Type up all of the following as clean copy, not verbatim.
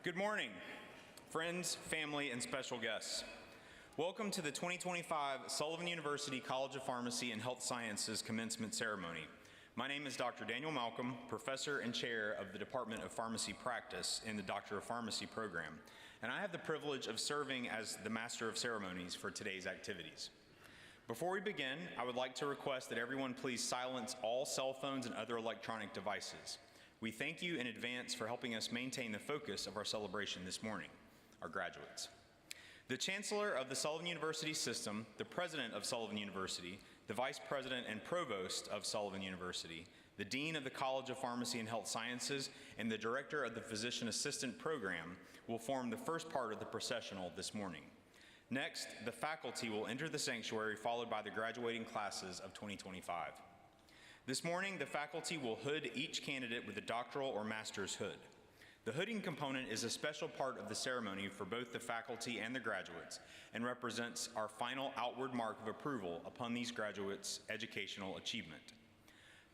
Good morning, friends, family, and special guests. Welcome to the 2025 Sullivan University College of Pharmacy and Health Sciences Commencement Ceremony. My name is Dr. Daniel Malcolm, Professor and Chair of the Department of Pharmacy Practice in the Doctor of Pharmacy program, and I have the privilege of serving as the Master of Ceremonies for today's activities. Before we begin, I would like to request that everyone please silence all cell phones and other electronic devices. We thank you in advance for helping us maintain the focus of our celebration this morning, our graduates. The Chancellor of the Sullivan University System, the President of Sullivan University, the Vice President and Provost of Sullivan University, the Dean of the College of Pharmacy and Health Sciences, and the Director of the Physician Assistant Program will form the first part of the processional this morning. Next, the faculty will enter the sanctuary, followed by the graduating classes of 2025. This morning, the faculty will hood each candidate with a doctoral or master's hood. The hooding component is a special part of the ceremony for both the faculty and the graduates and represents our final outward mark of approval upon these graduates' educational achievement.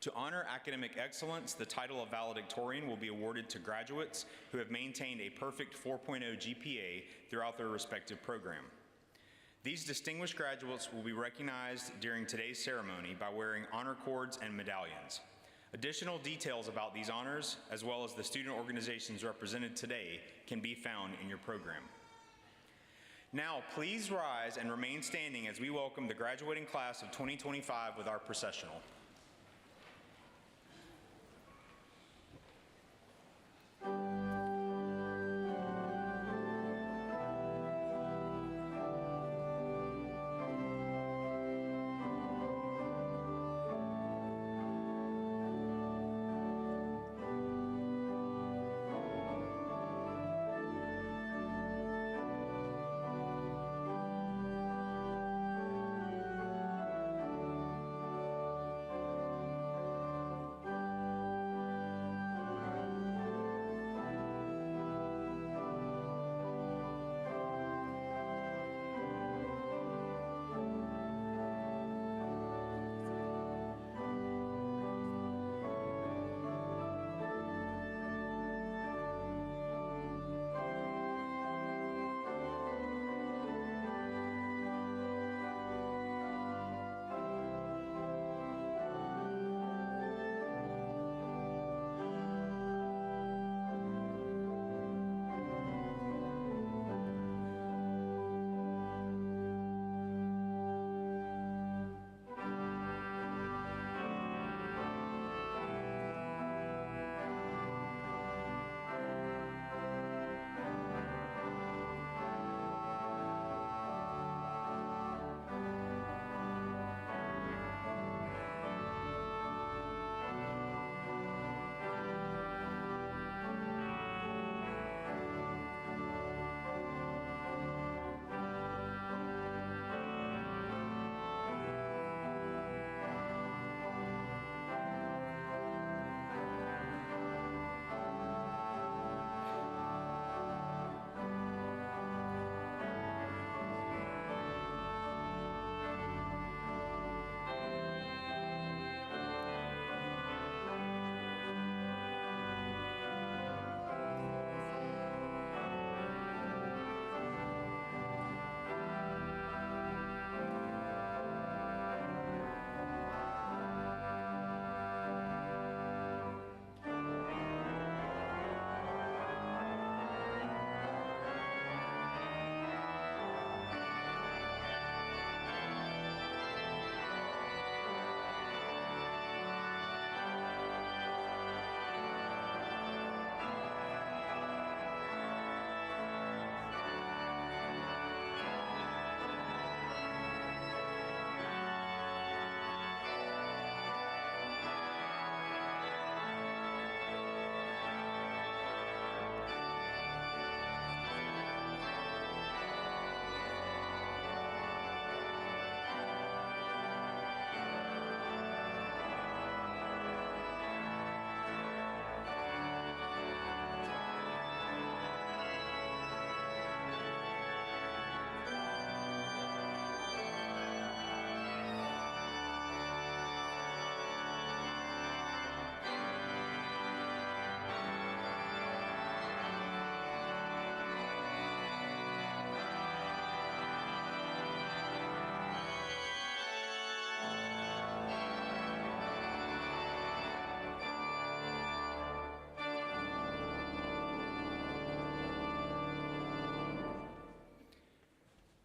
To honor academic excellence, the title of valedictorian will be awarded to graduates who have maintained a perfect 4.0 GPA throughout their respective program. These distinguished graduates will be recognized during today's ceremony by wearing honor cords and medallions. Additional details about these honors, as well as the student organizations represented today, can be found in your program. Now, please rise and remain standing as we welcome the graduating class of 2025 with our processional.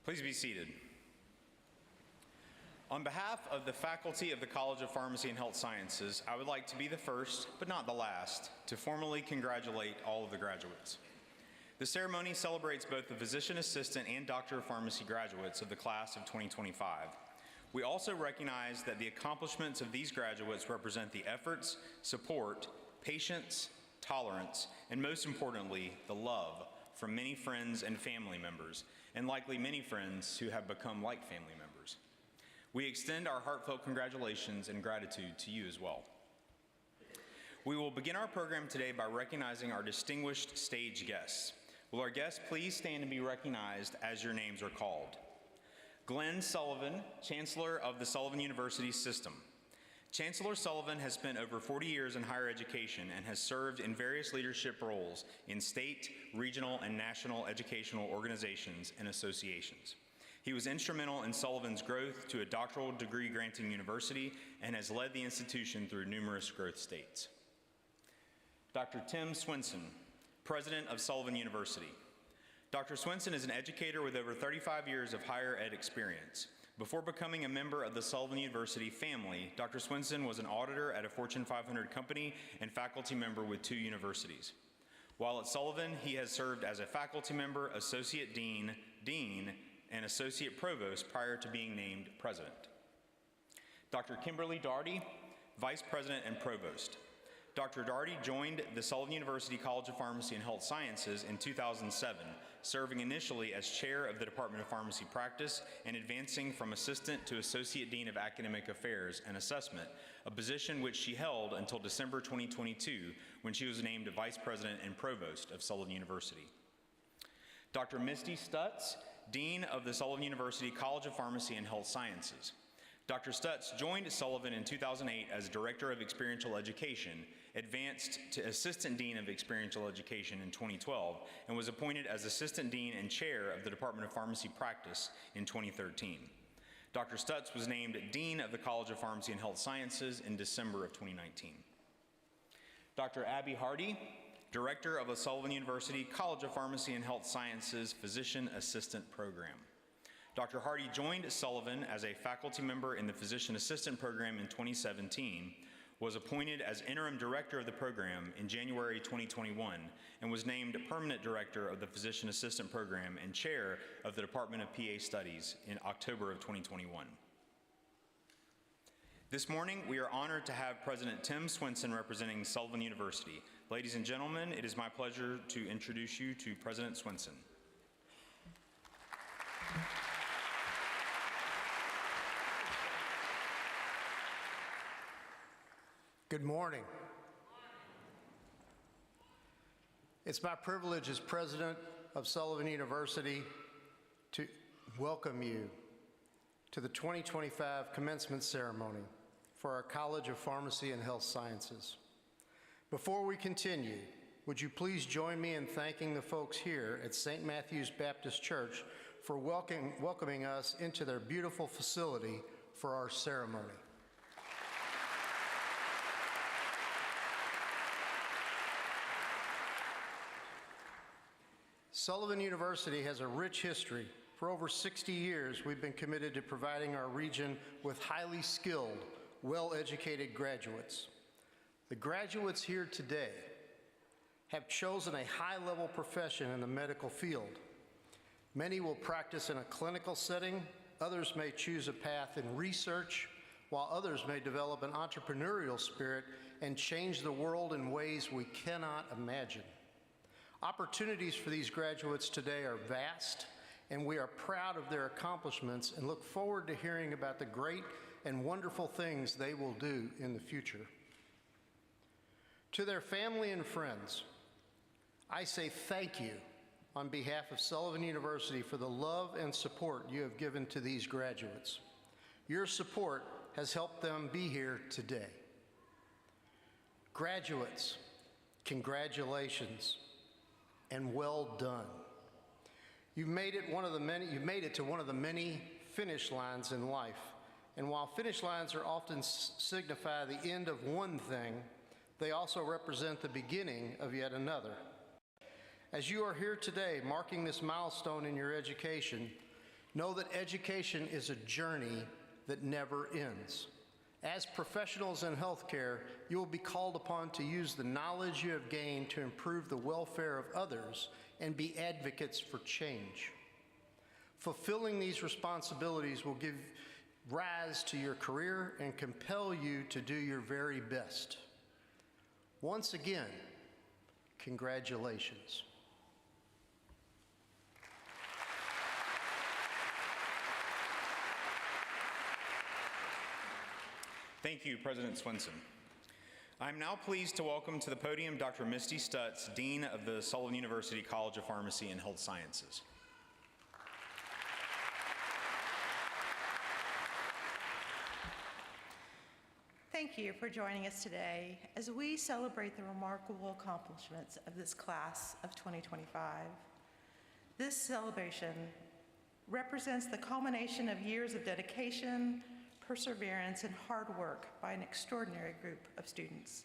Please be seated. On behalf of the faculty of the College of Pharmacy and Health Sciences, I would like to be the first, but not the last, to formally congratulate all of the graduates. The ceremony celebrates both the physician assistant and Doctor of Pharmacy graduates of the class of 2025. We also recognize that the accomplishments of these graduates represent the efforts, support, patience, tolerance, and most importantly, the love from many friends and family members, and likely many friends who have become like family members. We extend our heartfelt congratulations and gratitude to you as well. We will begin our program today by recognizing our distinguished stage guests. Will our guests please stand and be recognized as your names are called? Glenn Sullivan, Chancellor of the Sullivan University System. Chancellor Sullivan has spent over 40 years in higher education and has served in various leadership roles in state, regional, and national educational organizations and associations. He was instrumental in Sullivan's growth to a doctoral degree granting university and has led the institution through numerous growth states. Dr. Tim Swenson, President of Sullivan University. Dr. Swenson is an educator with over 35 years of higher ed experience. Before becoming a member of the Sullivan University family, Dr. Swenson was an auditor at a Fortune 500 company and faculty member with 2 universities. While at Sullivan, he has served as a faculty member, associate dean, and associate provost prior to being named president. Dr. Kimberly Daugherty, Vice President and Provost. Dr. Daugherty joined the Sullivan University College of Pharmacy and Health Sciences in 2007, serving initially as chair of the Department of Pharmacy Practice and advancing from assistant to associate dean of academic affairs and assessment, a position which she held until December 2022 when she was named vice president and provost of Sullivan University. Dr. Misty Stutz, dean of the Sullivan University College of Pharmacy and Health Sciences. Dr. Stutz joined Sullivan in 2008 as Director of Experiential Education, advanced to Assistant Dean of Experiential Education in 2012, and was appointed as Assistant Dean and Chair of the Department of Pharmacy Practice in 2013. Dr. Stutz was named Dean of the College of Pharmacy and Health Sciences in December of 2019. Dr. Abby Hardy, Director of the Sullivan University College of Pharmacy and Health Sciences Physician Assistant Program. Dr. Hardy joined Sullivan as a faculty member in the Physician Assistant Program in 2017, was appointed as Interim Director of the program in January 2021, and was named Permanent Director of the Physician Assistant Program and Chair of the Department of PA Studies in October of 2021. This morning, we are honored to have President Tim Swenson representing Sullivan University. Ladies and gentlemen, it is my pleasure to introduce you to President Swenson. Good morning. It's my privilege as president of Sullivan University to welcome you to the 2025 commencement ceremony for our College of Pharmacy and Health Sciences. Before we continue, would you please join me in thanking the folks here at St. Matthew's Baptist Church for welcoming us into their beautiful facility for our ceremony. Sullivan University has a rich history. For over 60 years, we've been committed to providing our region with highly skilled, well-educated graduates. The graduates here today have chosen a high-level profession in the medical field. Many will practice in a clinical setting, others may choose a path in research, while others may develop an entrepreneurial spirit and change the world in ways we cannot imagine. Opportunities for these graduates today are vast, and we are proud of their accomplishments and look forward to hearing about the great and wonderful things they will do in the future. To their family and friends, I say thank you on behalf of Sullivan University for the love and support you have given to these graduates. Your support has helped them be here today. Graduates, congratulations and well done. You've made it to one of the many finish lines in life. And while finish lines are often signify the end of one thing, they also represent the beginning of yet another. As you are here today marking this milestone in your education, Know that education is a journey that never ends. As professionals in healthcare, you will be called upon to use the knowledge you have gained to improve the welfare of others and be advocates for change. Fulfilling these responsibilities will give rise to your career and compel you to do your very best. Once again, congratulations. Thank you, President Swenson. I'm now pleased to welcome to the podium Dr. Misty Stutz, Dean of the Sullivan University College of Pharmacy and Health Sciences. Thank you for joining us today as we celebrate the remarkable accomplishments of this class of 2025. This celebration represents the culmination of years of dedication, perseverance, and hard work by an extraordinary group of students.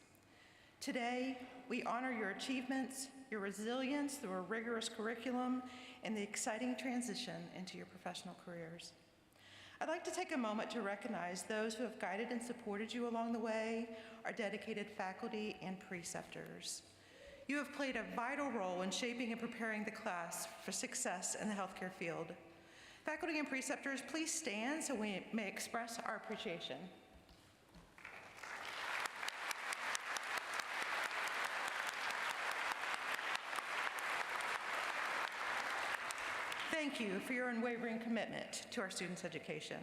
Today, we honor your achievements, your resilience through a rigorous curriculum, and the exciting transition into your professional careers. I'd like to take a moment to recognize those who have guided and supported you along the way, our dedicated faculty and preceptors. You have played a vital role in shaping and preparing the class for success in the healthcare field. Faculty and preceptors, please stand so we may express our appreciation. Thank you for your unwavering commitment to our students' education.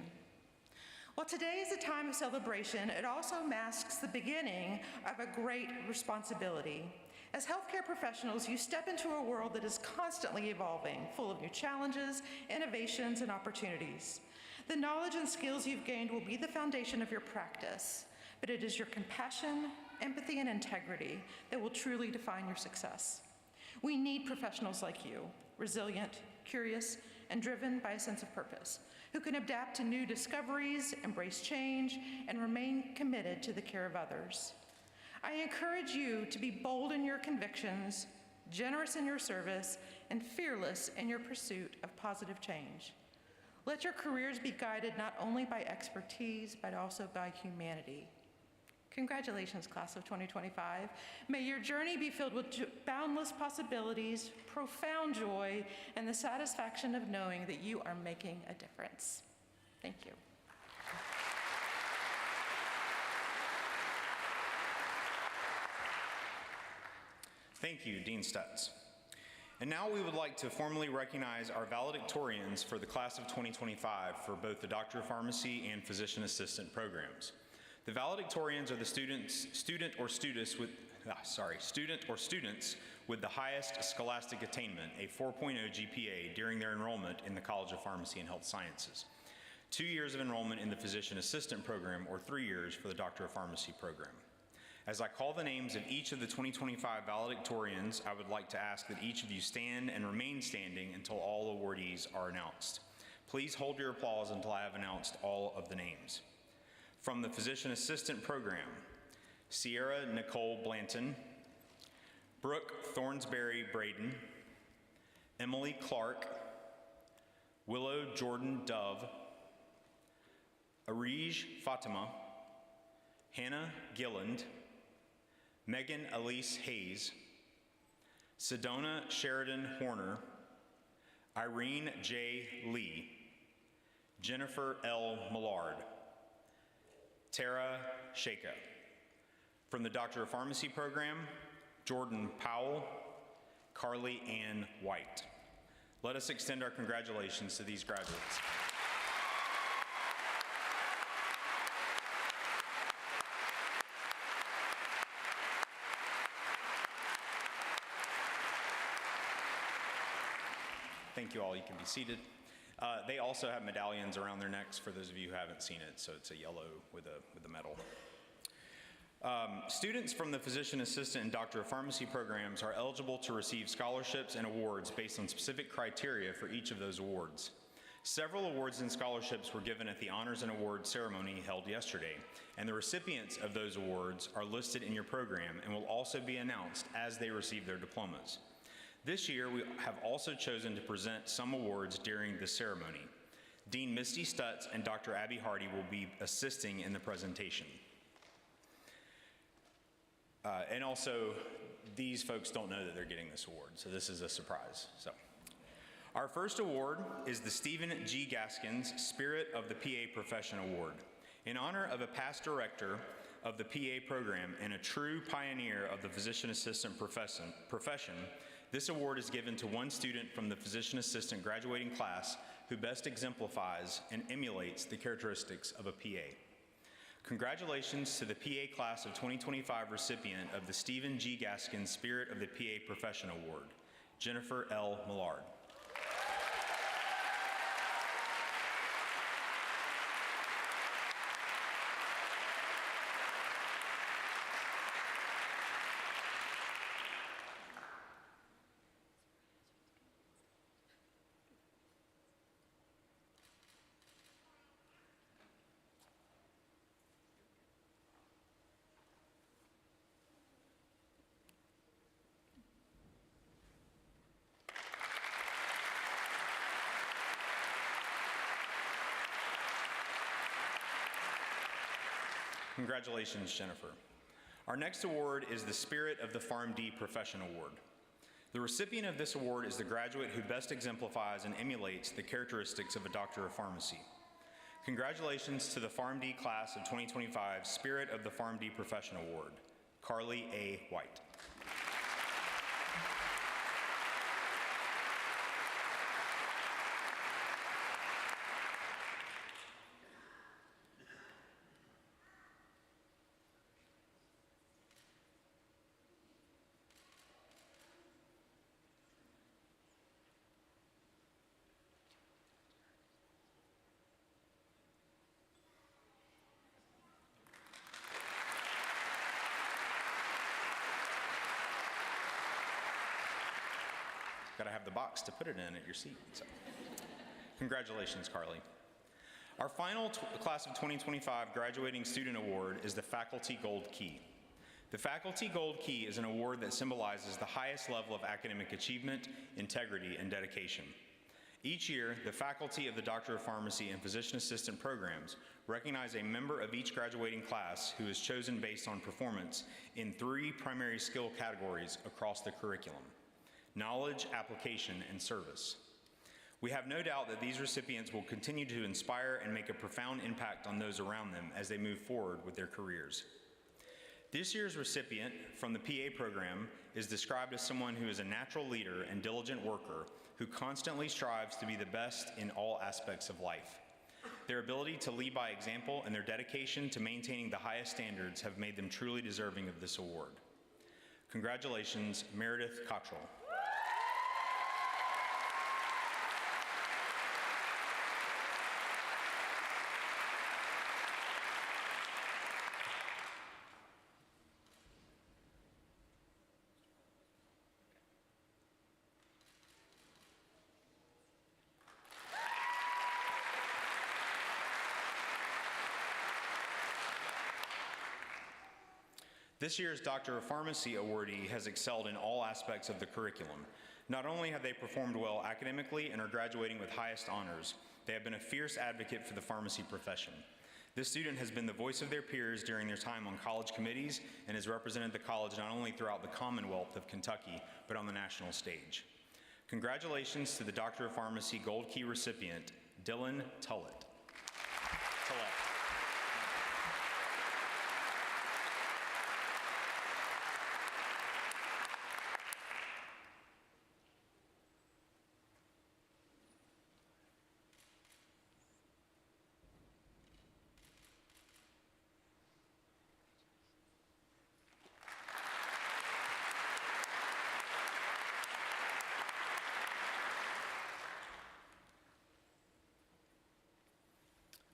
While today is a time of celebration, it also masks the beginning of a great responsibility. As healthcare professionals, you step into a world that is constantly evolving, full of new challenges, innovations, and opportunities. The knowledge and skills you've gained will be the foundation of your practice, but it is your compassion, empathy, and integrity that will truly define your success. We need professionals like you, resilient, curious, and driven by a sense of purpose, who can adapt to new discoveries, embrace change, and remain committed to the care of others. I encourage you to be bold in your convictions, generous in your service, and fearless in your pursuit of positive change. Let your careers be guided not only by expertise, but also by humanity. Congratulations, class of 2025. May your journey be filled with boundless possibilities, profound joy, and the satisfaction of knowing that you are making a difference. Thank you. Thank you, Dean Stutz. And now we would like to formally recognize our valedictorians for the class of 2025 for both the Doctor of Pharmacy and Physician Assistant programs. The valedictorians are the student or students with the highest scholastic attainment, a 4.0 GPA, during their enrollment in the College of Pharmacy and Health Sciences. 2 years of enrollment in the Physician Assistant program, or 3 years for the Doctor of Pharmacy program. As I call the names of each of the 2025 valedictorians, I would like to ask that each of you stand and remain standing until all awardees are announced. Please hold your applause until I have announced all of the names. From the Physician Assistant program, Sierra Nicole Blanton, Brooke Thornsberry Braden, Emily Clark, Willow Jordan Dove, Arij Fatima, Hannah Gilland, Megan Elise Hayes, Sedona Sheridan Horner, Irene J. Lee, Jennifer L. Millard, Tara Shaka. From the Doctor of Pharmacy program, Jordan Powell, Carly Ann White. Let us extend our congratulations to these graduates. Thank you all. You can be seated. They also have medallions around their necks for those of you who haven't seen it, so it's a yellow with a medal. Students from the Physician Assistant and Doctor of Pharmacy programs are eligible to receive scholarships and awards based on specific criteria for each of those awards. Several awards and scholarships were given at the Honors and Awards ceremony held yesterday, and the recipients of those awards are listed in your program and will also be announced as they receive their diplomas. This year, we have also chosen to present some awards during the ceremony. Dean Misty Stutz and Dr. Abby Hardy will be assisting in the presentation. And also, these folks don't know that they're getting this award, so this is a surprise. So, our first award is the Stephen G. Gaskins Spirit of the PA Profession Award. In honor of a past director of the PA program and a true pioneer of the physician assistant profession, this award is given to one student from the physician assistant graduating class who best exemplifies and emulates the characteristics of a PA. Congratulations to the PA class of 2025 recipient of the Stephen G. Gaskins Spirit of the PA Profession Award, Jennifer L. Millard. Congratulations, Jennifer. Our next award is the Spirit of the PharmD Profession Award. The recipient of this award is the graduate who best exemplifies and emulates the characteristics of a doctor of pharmacy. Congratulations to the PharmD class of 2025 Spirit of the PharmD Profession Award, Carly A. White. Got to have the box to put it in at your seat. So. Congratulations, Carly. Our final class of 2025 graduating student award is the Faculty Gold Key. The Faculty Gold Key is an award that symbolizes the highest level of academic achievement, integrity, and dedication. Each year, the faculty of the Doctor of Pharmacy and Physician Assistant programs recognize a member of each graduating class who is chosen based on performance in 3 primary skill categories across the curriculum: knowledge, application, and service. We have no doubt that these recipients will continue to inspire and make a profound impact on those around them as they move forward with their careers. This year's recipient from the PA program is described as someone who is a natural leader and diligent worker who constantly strives to be the best in all aspects of life. Their ability to lead by example and their dedication to maintaining the highest standards have made them truly deserving of this award. Congratulations, Meredith Cottrell. This year's Doctor of Pharmacy awardee has excelled in all aspects of the curriculum. Not only have they performed well academically and are graduating with highest honors, they have been a fierce advocate for the pharmacy profession. This student has been the voice of their peers during their time on college committees and has represented the college not only throughout the Commonwealth of Kentucky, but on the national stage. Congratulations to the Doctor of Pharmacy Gold Key recipient, Dylan Tullett.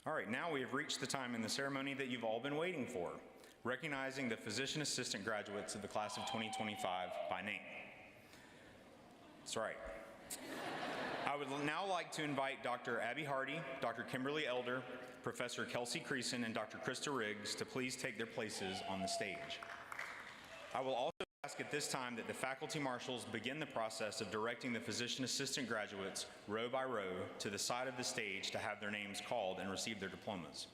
All right, now we have reached the time in the ceremony that you've all been waiting for, recognizing the physician assistant graduates of the class of 2025 by name. That's right. I would now like to invite Dr. Abby Hardy, Dr. Kimberly Elder, Professor Kelsey Creason, and Dr. Krista Riggs to please take their places on the stage. I will also ask at this time that the faculty marshals begin the process of directing the physician assistant graduates row by row to the side of the stage to have their names called and receive their diplomas.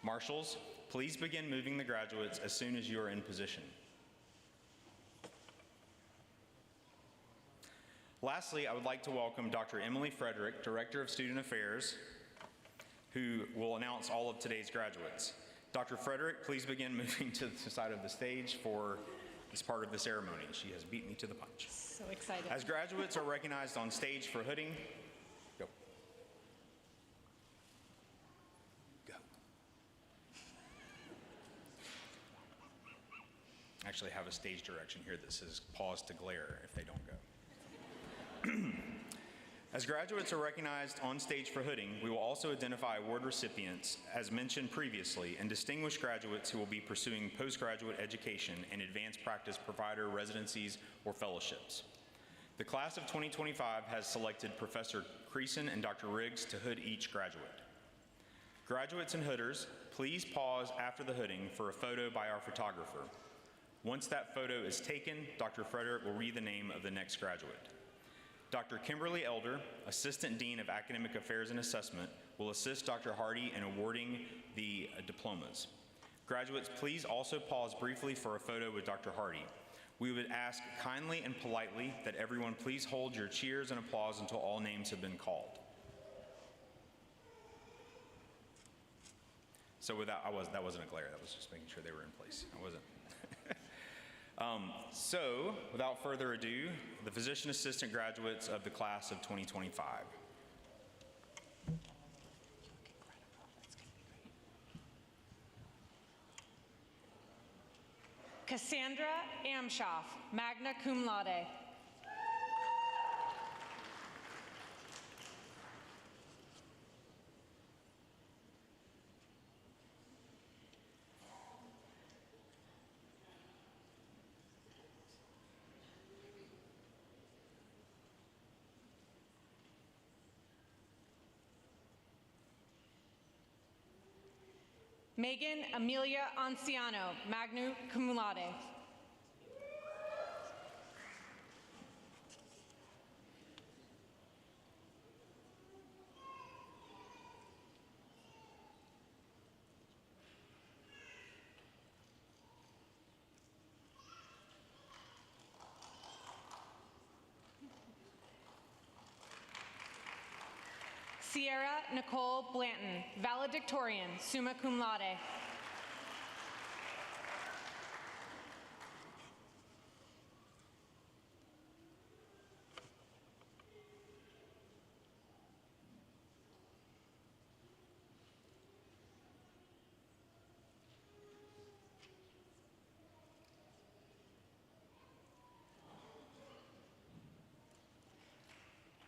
Marshals, please begin moving the graduates as soon as you are in position. Lastly, I would like to welcome Dr. Emily Frederick, Director of Student Affairs, who will announce all of today's graduates. Dr. Frederick, please begin moving to the side of the stage for this part of the ceremony. She has beat me to the punch. So excited. As graduates are recognized on stage for hooding, go. Go. I actually have a stage direction here that says pause to glare if they don't go. As graduates are recognized on stage for hooding, we will also identify award recipients, as mentioned previously, and distinguished graduates who will be pursuing postgraduate education in advanced practice provider residencies or fellowships. The class of 2025 has selected Professor Creason and Dr. Riggs to hood each graduate. Graduates and hooders, please pause after the hooding for a photo by our photographer. Once that photo is taken, Dr. Frederick will read the name of the next graduate. Dr. Kimberly Elder, Assistant Dean of Academic Affairs and Assessment, will assist Dr. Hardy in awarding the diplomas. Graduates, please also pause briefly for a photo with Dr. Hardy. We would ask kindly and politely that everyone please hold your cheers and applause until all names have been called. So that wasn't a glare, that was just making sure they were in place. I wasn't. So, without further ado, the physician assistant graduates of the class of 2025. Cassandra Amshoff, magna cum laude. Megan Amelia Anciano, magna cum laude. Sierra Nicole Blanton, valedictorian, summa cum laude.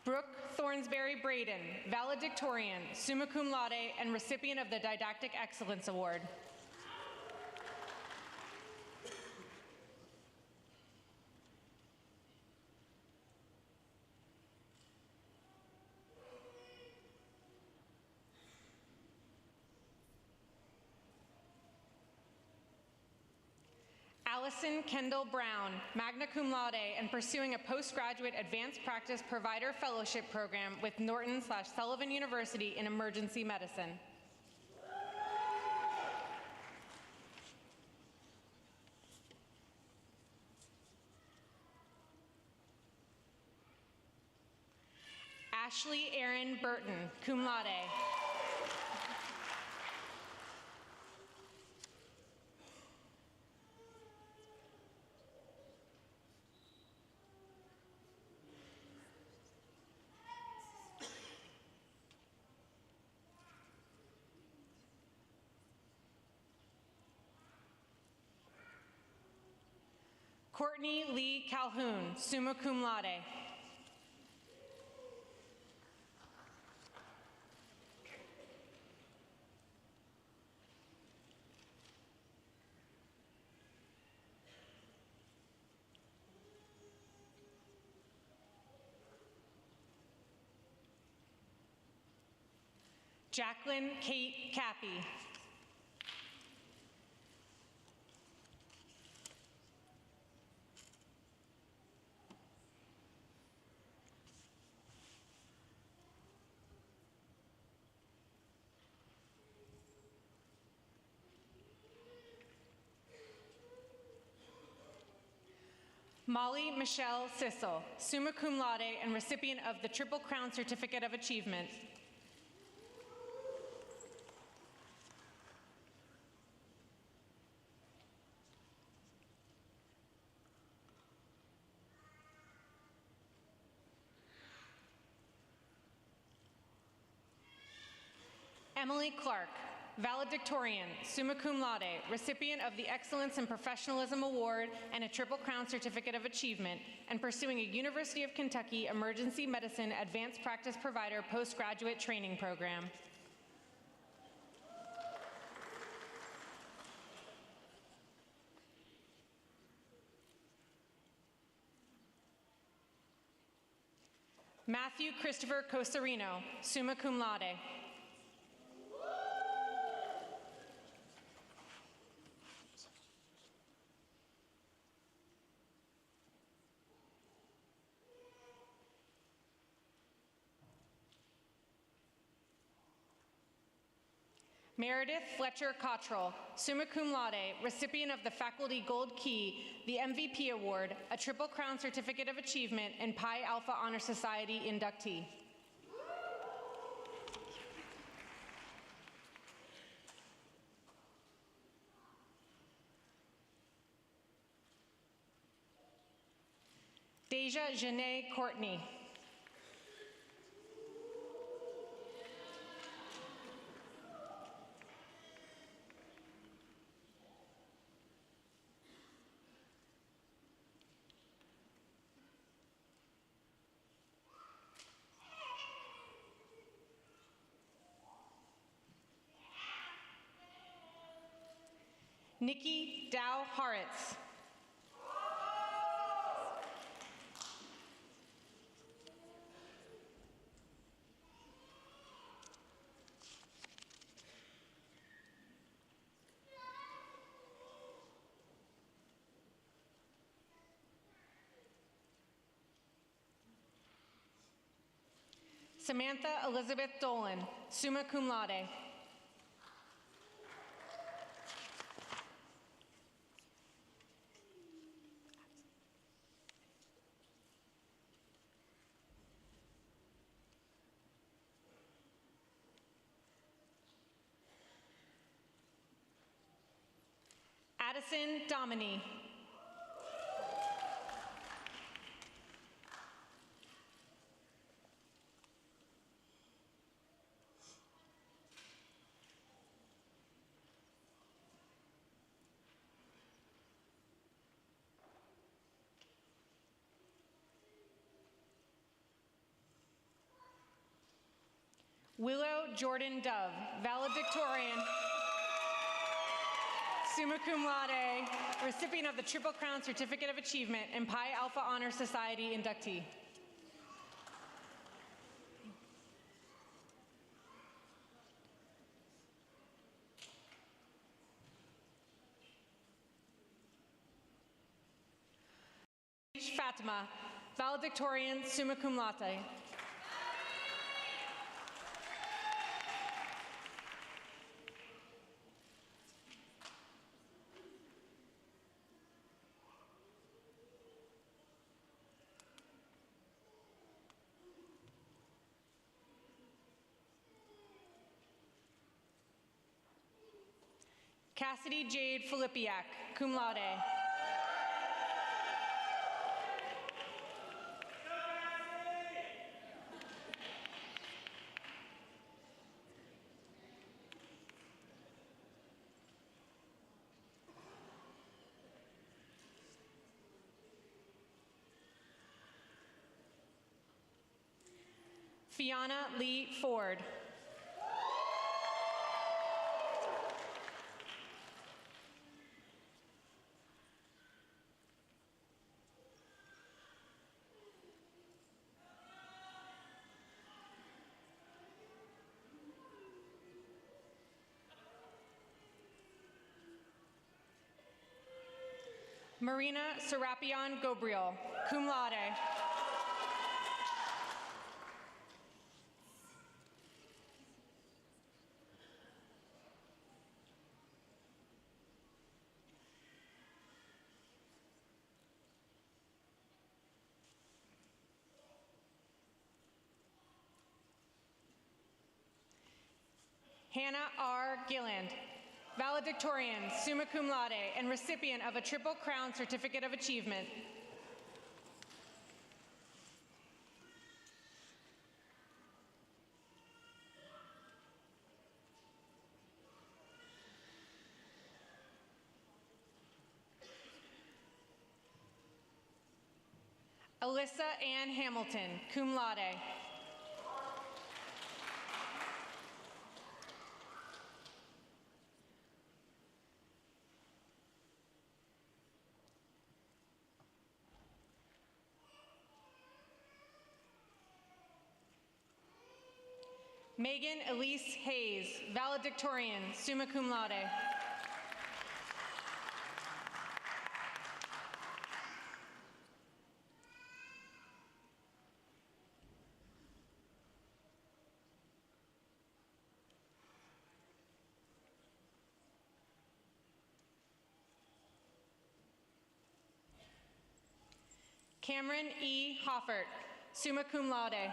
Brooke Thornsberry Braden, valedictorian, summa cum laude, and recipient of the Didactic Excellence Award. Allison Kendall Brown, magna cum laude, and pursuing a postgraduate advanced practice provider fellowship program with Norton/Sullivan University in emergency medicine. Ashley Erin Burton, cum laude. Courtney Lee Calhoun, summa cum laude. Jacqueline Kate Cappy. Molly Michelle Sissel, summa cum laude and recipient of the Triple Crown Certificate of Achievement. Emily Clark, valedictorian, summa cum laude, recipient of the Excellence in Professionalism Award and a Triple Crown Certificate of Achievement, and pursuing a University of Kentucky Emergency Medicine Advanced Practice Provider Postgraduate Training Program. Matthew Christopher Cosarino, summa cum laude. Meredith Fletcher Cottrell, summa cum laude, recipient of the Faculty Gold Key, the MVP Award, a Triple Crown Certificate of Achievement, and Pi Alpha Honor Society inductee. Deja Janae Courtney. Nikki Dow Haritz. Samantha Elizabeth Dolan, summa cum laude. Addison Dominy. Willow Jordan Dove, valedictorian, summa cum laude, recipient of the Triple Crown Certificate of Achievement and Pi Alpha Honor Society inductee. Fatima, valedictorian, summa cum laude. Cassidy Jade Filippiak, cum laude. Fiona Lee Ford. Marina Serapion Gobriel, cum laude. Hannah R. Gilland, valedictorian, summa cum laude, and recipient of a Triple Crown Certificate of Achievement. Alyssa Ann Hamilton, cum laude. Megan Elise Hayes, valedictorian, summa cum laude. Cameron E. Hoffert, summa cum laude.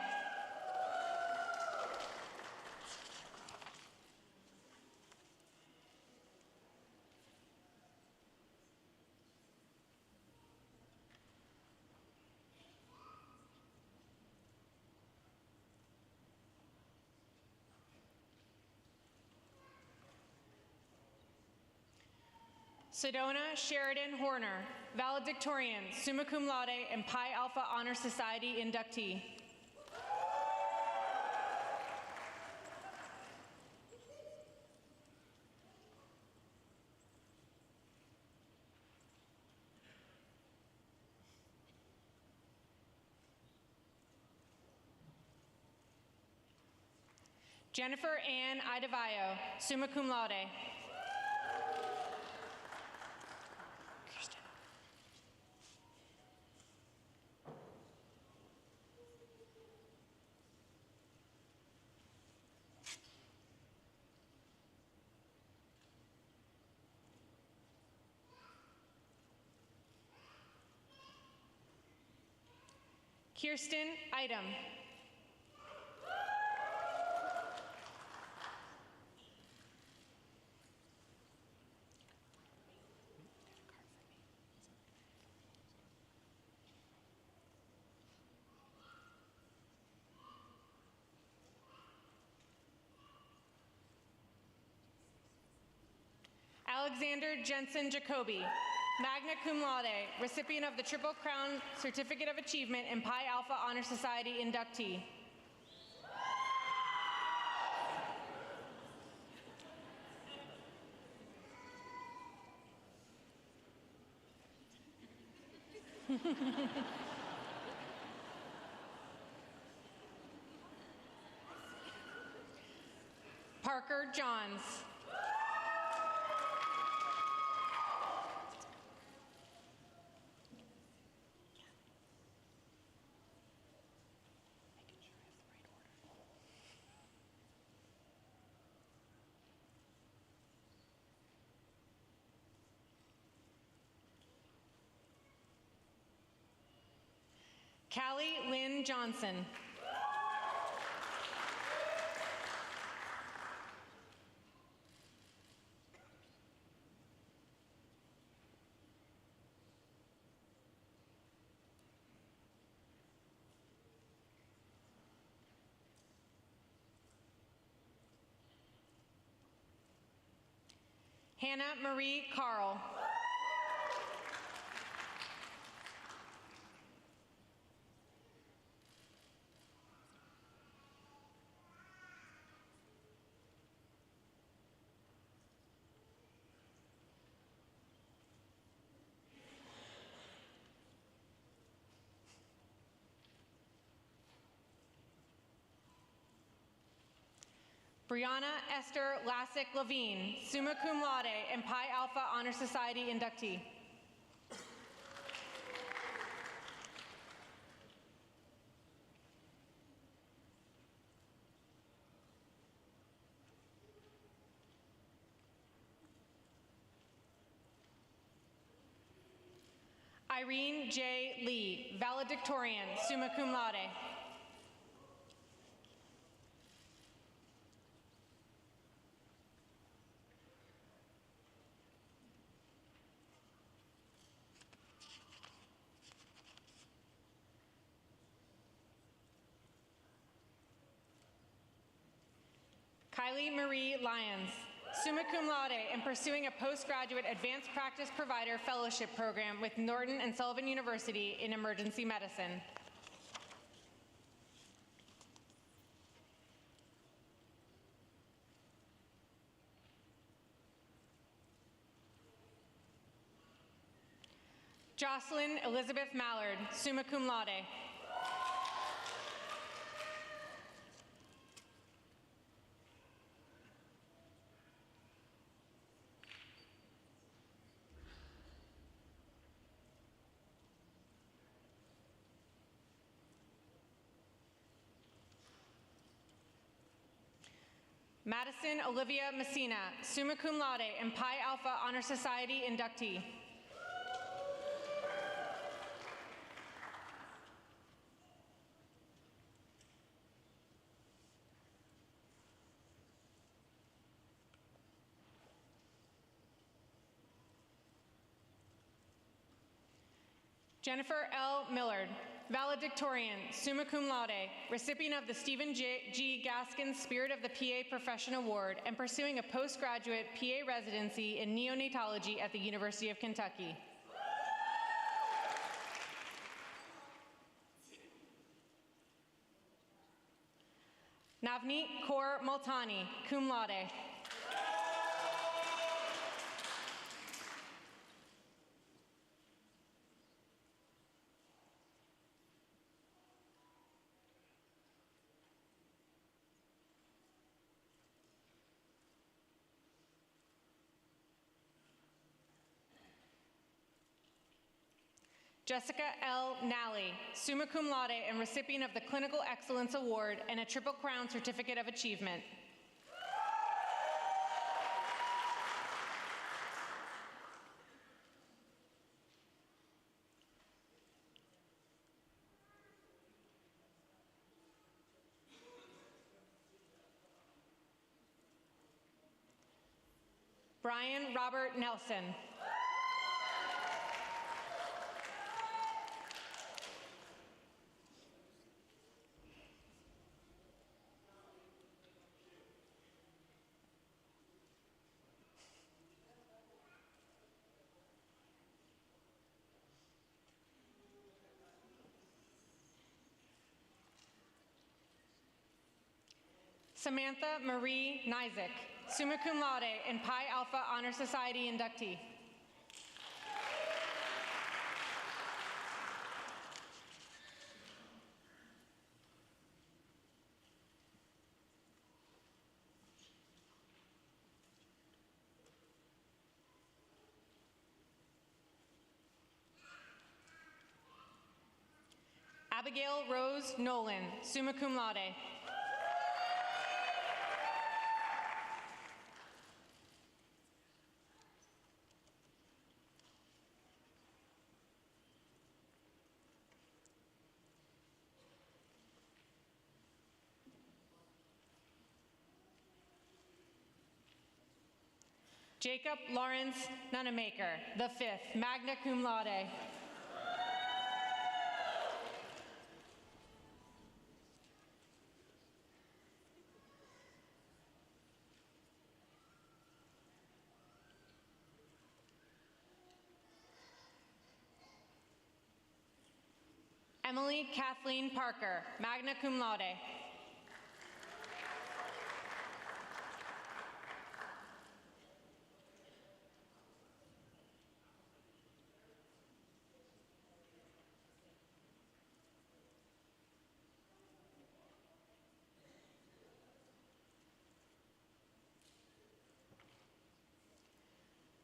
Sedona Sheridan Horner, valedictorian, summa cum laude, and Pi Alpha Honor Society inductee. Jennifer Ann Idavallo, summa cum laude. Kirsten Idem. Alexander Jensen Jacoby, magna cum laude, recipient of the Triple Crown Certificate of Achievement and Pi Alpha Honor Society inductee. Parker Johns. Callie Lynn Johnson. Hannah Marie Carl. Brianna Esther Lassick Levine, summa cum laude, and Pi Alpha Honor Society inductee. Irene J. Lee, valedictorian, summa cum laude. Riley Marie Lyons, summa cum laude, and pursuing a postgraduate advanced practice provider fellowship program with Norton and Sullivan University in emergency medicine. Jocelyn Elizabeth Mallard, summa cum laude. Madison Olivia Messina, summa cum laude and Pi Alpha Honor Society inductee. Jennifer L. Millard, valedictorian, summa cum laude, recipient of the Stephen G. Gaskin Spirit of the PA Profession Award, and pursuing a postgraduate PA residency in neonatology at the University of Kentucky. Navneet Kaur Multani, cum laude. Jessica L. Nally, summa cum laude and recipient of the Clinical Excellence Award and a Triple Crown Certificate of Achievement. Brian Robert Nelson. Samantha Marie Nizick, summa cum laude and Pi Alpha Honor Society inductee. Abigail Rose Nolan, summa cum laude. Jacob Lawrence Nunemaker, the fifth, magna cum laude. Emily Kathleen Parker, magna cum laude.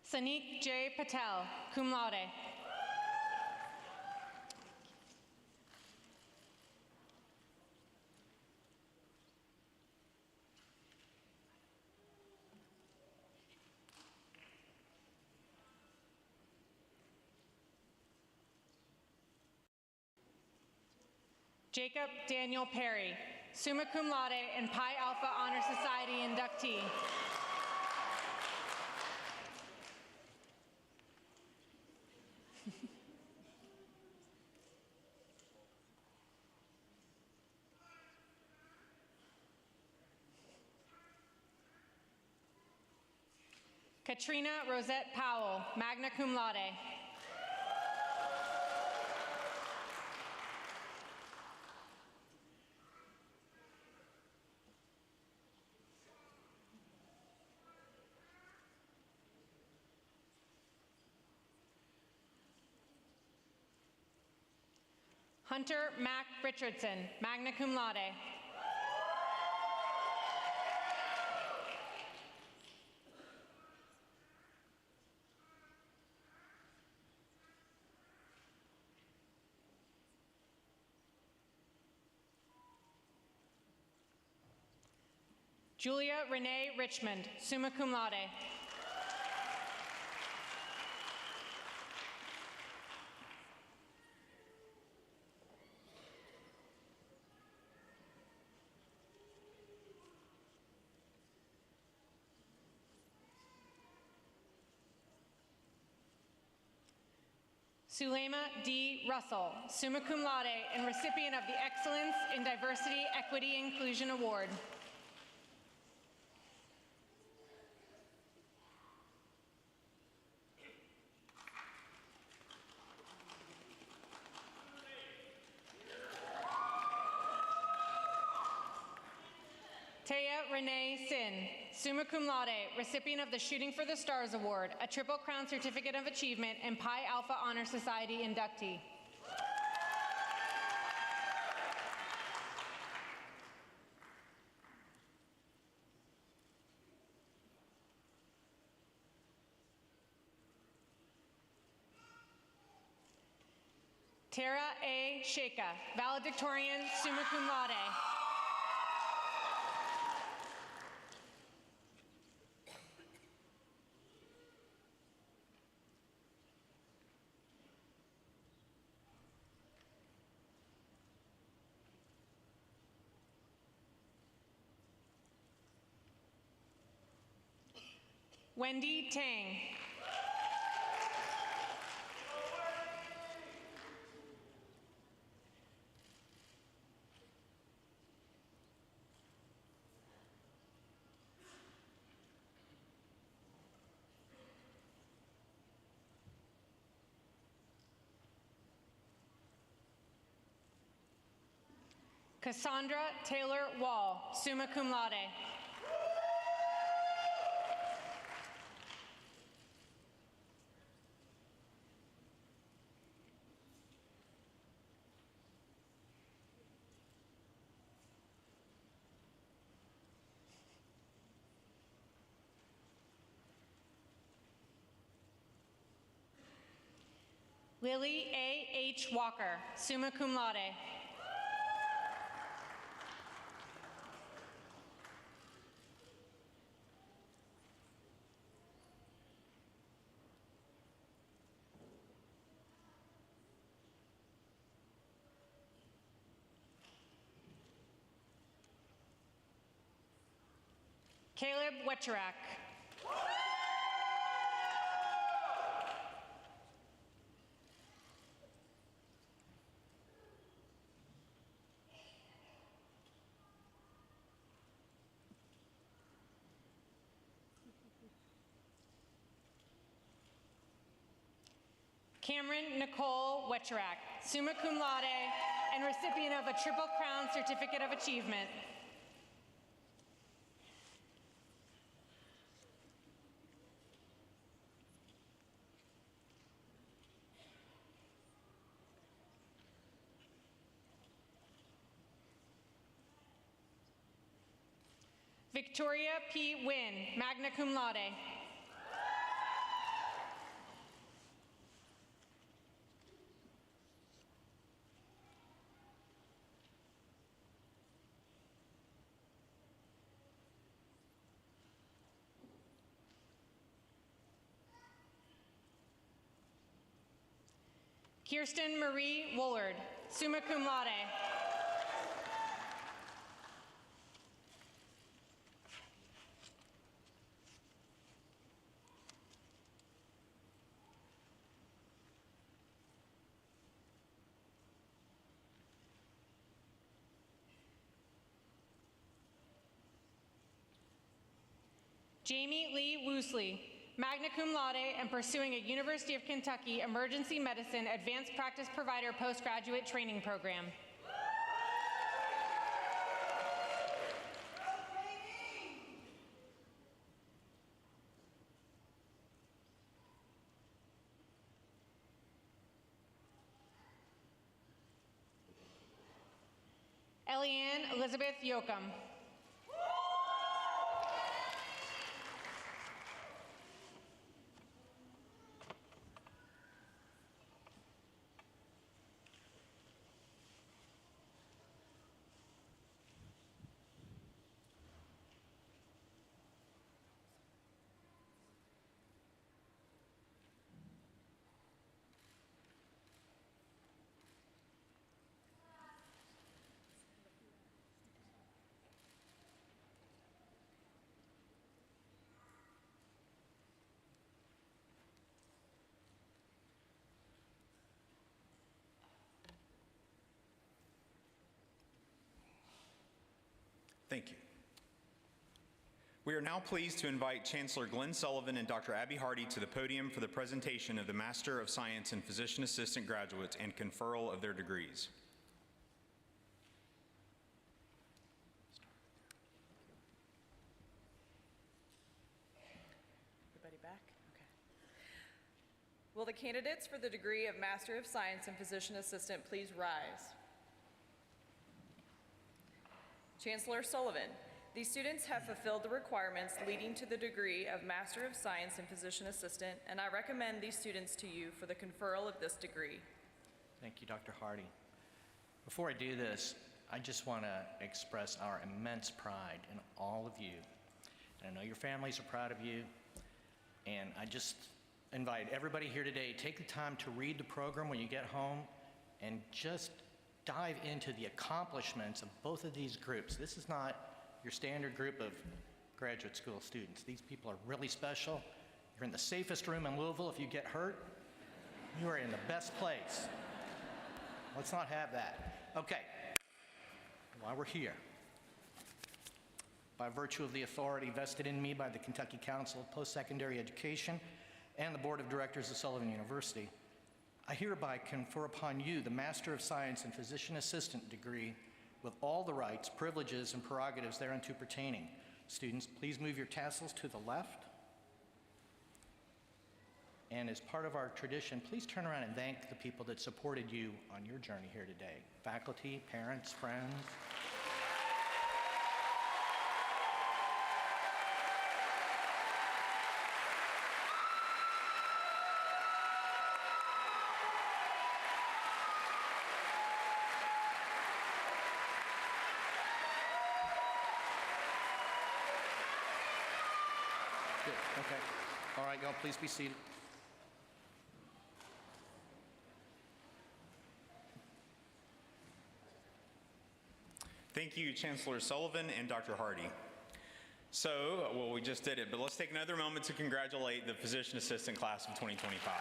Sanik J. Patel, cum laude. Jacob Daniel Perry, summa cum laude and Pi Alpha Honor Society inductee. Katrina Rosette Powell, magna cum laude. Hunter Mac Richardson, magna cum laude. Julia Renee Richmond, summa cum laude. Sulema D. Russell, summa cum laude, and recipient of the Excellence in Diversity, Equity, Inclusion Award. Taya Renee Sin, summa cum laude, recipient of the Shooting for the Stars Award, a Triple Crown Certificate of Achievement, and Pi Alpha Honor Society inductee. Tara A. Sheka, valedictorian, summa cum laude. Wendy Tang. Cassandra Taylor Wall, summa cum laude. Lily A. H. Walker, summa cum laude. Caleb Wecherak. Cameron Nicole Wecherak, summa cum laude, and recipient of a Triple Crown Certificate of Achievement. Victoria P. Wynn, magna cum laude. Kirsten Marie Woolard, summa cum laude. Jamie Lee Woosley, magna cum laude, and pursuing a University of Kentucky Emergency Medicine Advanced Practice Provider Postgraduate Training Program. Eliane Elizabeth Yoakum. Thank you. We are now pleased to invite Chancellor Glenn Sullivan and Dr. Abby Hardy to the podium for the presentation of the Master of Science and Physician Assistant graduates and conferral of their degrees. Everybody back? Okay. Will the candidates for the degree of Master of Science and Physician Assistant please rise? Chancellor Sullivan, these students have fulfilled the requirements leading to the degree of Master of Science and Physician Assistant, and I recommend these students to you for the conferral of this degree. Thank you, Dr. Hardy. Before I do this, I just want to express our immense pride in all of you. And I know your families are proud of you, and I just invite everybody here today, take the time to read the program when you get home and just dive into the accomplishments of both of these groups. This is not your standard group of graduate school students. These people are really special. You're in the safest room in Louisville. If you get hurt, you are in the best place. Let's not have that. Okay, while we're here, by virtue of the authority vested in me by the Kentucky Council of Post-Secondary Education and the Board of Directors of Sullivan University, I hereby confer upon you the Master of Science and Physician Assistant degree with all the rights, privileges, and prerogatives thereunto pertaining. Students, please move your tassels to the left. And as part of our tradition, please turn around and thank the people that supported you on your journey here today. Faculty, parents, friends. Good, okay. All right, y'all, please be seated. Thank you, Chancellor Sullivan and Dr. Hardy. So, well, we just did it, but let's take another moment to congratulate the Physician Assistant Class of 2025.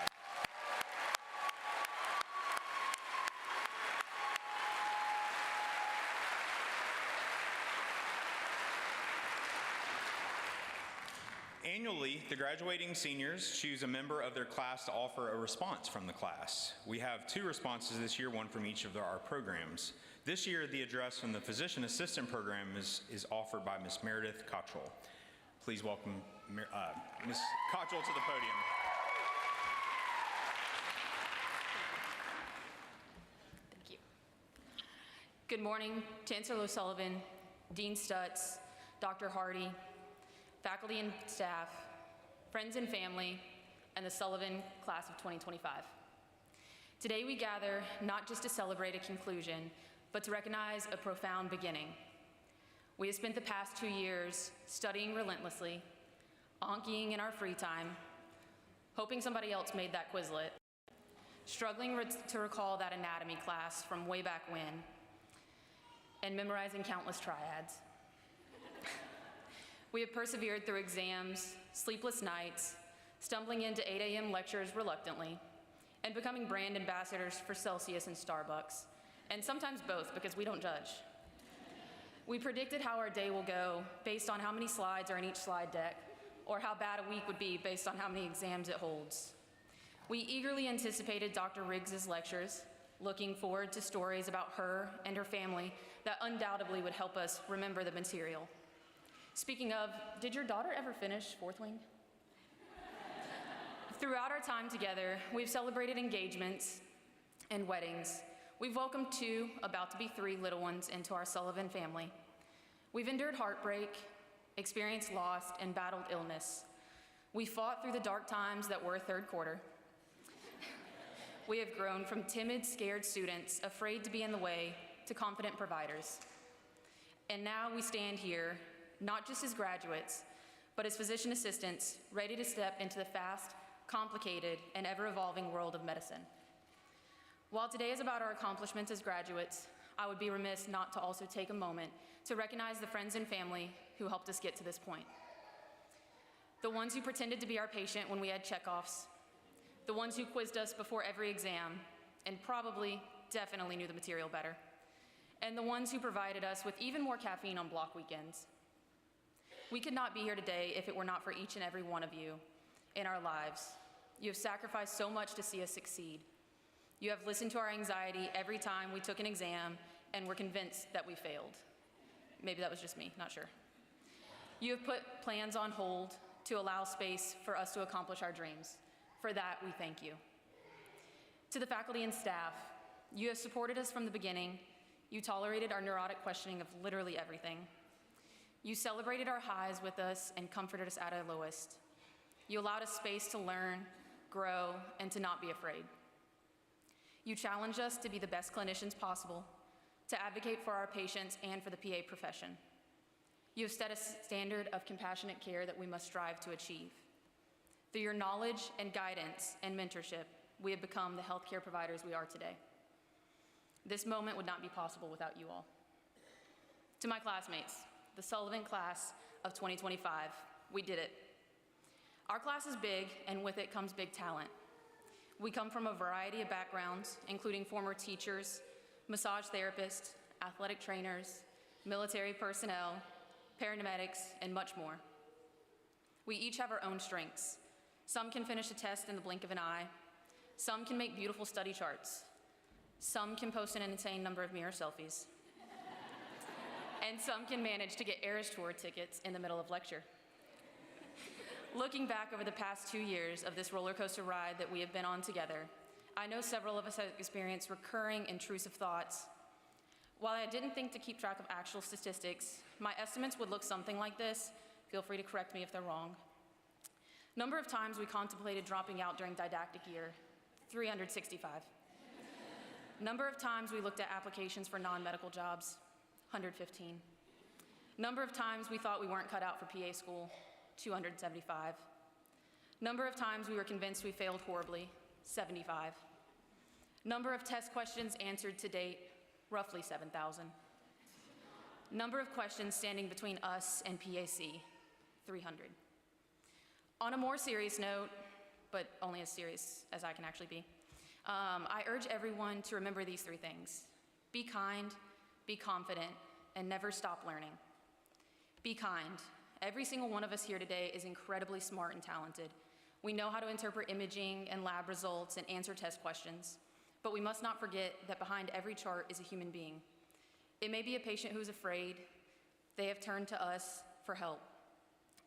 Annually, the graduating seniors choose a member of their class to offer a response from the class. We have 2 responses this year, one from each of our programs. This year, the address from the Physician Assistant Program is offered by Ms. Meredith Cottrell. Please welcome Ms. Cottrell to the podium. Thank you. Good morning, Chancellor Sullivan, Dean Stutz, Dr. Hardy, faculty and staff, friends and family, and the Sullivan Class of 2025. Today we gather not just to celebrate a conclusion, but to recognize a profound beginning. We have spent the past 2 years studying relentlessly, onkying in our free time, hoping somebody else made that Quizlet, struggling to recall that anatomy class from way back when, and memorizing countless triads. We have persevered through exams, sleepless nights, stumbling into 8 a.m. lectures reluctantly, and becoming brand ambassadors for Celsius and Starbucks, and sometimes both because we don't judge. We predicted how our day will go based on how many slides are in each slide deck, or how bad a week would be based on how many exams it holds. We eagerly anticipated Dr. Riggs's lectures, looking forward to stories about her and her family that undoubtedly would help us remember the material. Speaking of, did your daughter ever finish fourth wing? Throughout our time together, we've celebrated engagements and weddings. We've welcomed 2, about to be 3 little ones into our Sullivan family. We've endured heartbreak, experienced loss, and battled illness. We fought through the dark times that were third quarter. We have grown from timid, scared students, afraid to be in the way, to confident providers. And now we stand here, not just as graduates, but as physician assistants, ready to step into the fast, complicated, and ever-evolving world of medicine. While today is about our accomplishments as graduates, I would be remiss not to also take a moment to recognize the friends and family who helped us get to this point. The ones who pretended to be our patient when we had checkoffs, the ones who quizzed us before every exam, and probably, definitely knew the material better, and the ones who provided us with even more caffeine on block weekends. We could not be here today if it were not for each and every one of you in our lives. You have sacrificed so much to see us succeed. You have listened to our anxiety every time we took an exam and were convinced that we failed. Maybe that was just me, not sure. You have put plans on hold to allow space for us to accomplish our dreams. For that, we thank you. To the faculty and staff, you have supported us from the beginning. You tolerated our neurotic questioning of literally everything. You celebrated our highs with us and comforted us at our lowest. You allowed us space to learn, grow, and to not be afraid. You challenged us to be the best clinicians possible, to advocate for our patients and for the PA profession. You have set a standard of compassionate care that we must strive to achieve. Through your knowledge and guidance and mentorship, we have become the healthcare providers we are today. This moment would not be possible without you all. To my classmates, the Sullivan class of 2025, we did it. Our class is big, and with it comes big talent. We come from a variety of backgrounds, including former teachers, massage therapists, athletic trainers, military personnel, paramedics, and much more. We each have our own strengths. Some can finish a test in the blink of an eye. Some can make beautiful study charts. Some can post an insane number of mirror selfies. And some can manage to get Eras Tour tickets in the middle of lecture. Looking back over the past 2 years of this roller coaster ride that we have been on together, I know several of us have experienced recurring intrusive thoughts. While I didn't think to keep track of actual statistics, my estimates would look something like this. Feel free to correct me if they're wrong. Number of times we contemplated dropping out during didactic year, 365. Number of times we looked at applications for non-medical jobs, 115. Number of times we thought we weren't cut out for PA school, 275. Number of times we were convinced we failed horribly, 75. Number of test questions answered to date, roughly 7,000. Number of questions standing between us and PAC, 300. On a more serious note, but only as serious as I can actually be, I urge everyone to remember these 3 things. Be kind, be confident, and never stop learning. Be kind. Every single one of us here today is incredibly smart and talented. We know how to interpret imaging and lab results and answer test questions, but we must not forget that behind every chart is a human being. It may be a patient who is afraid. They have turned to us for help.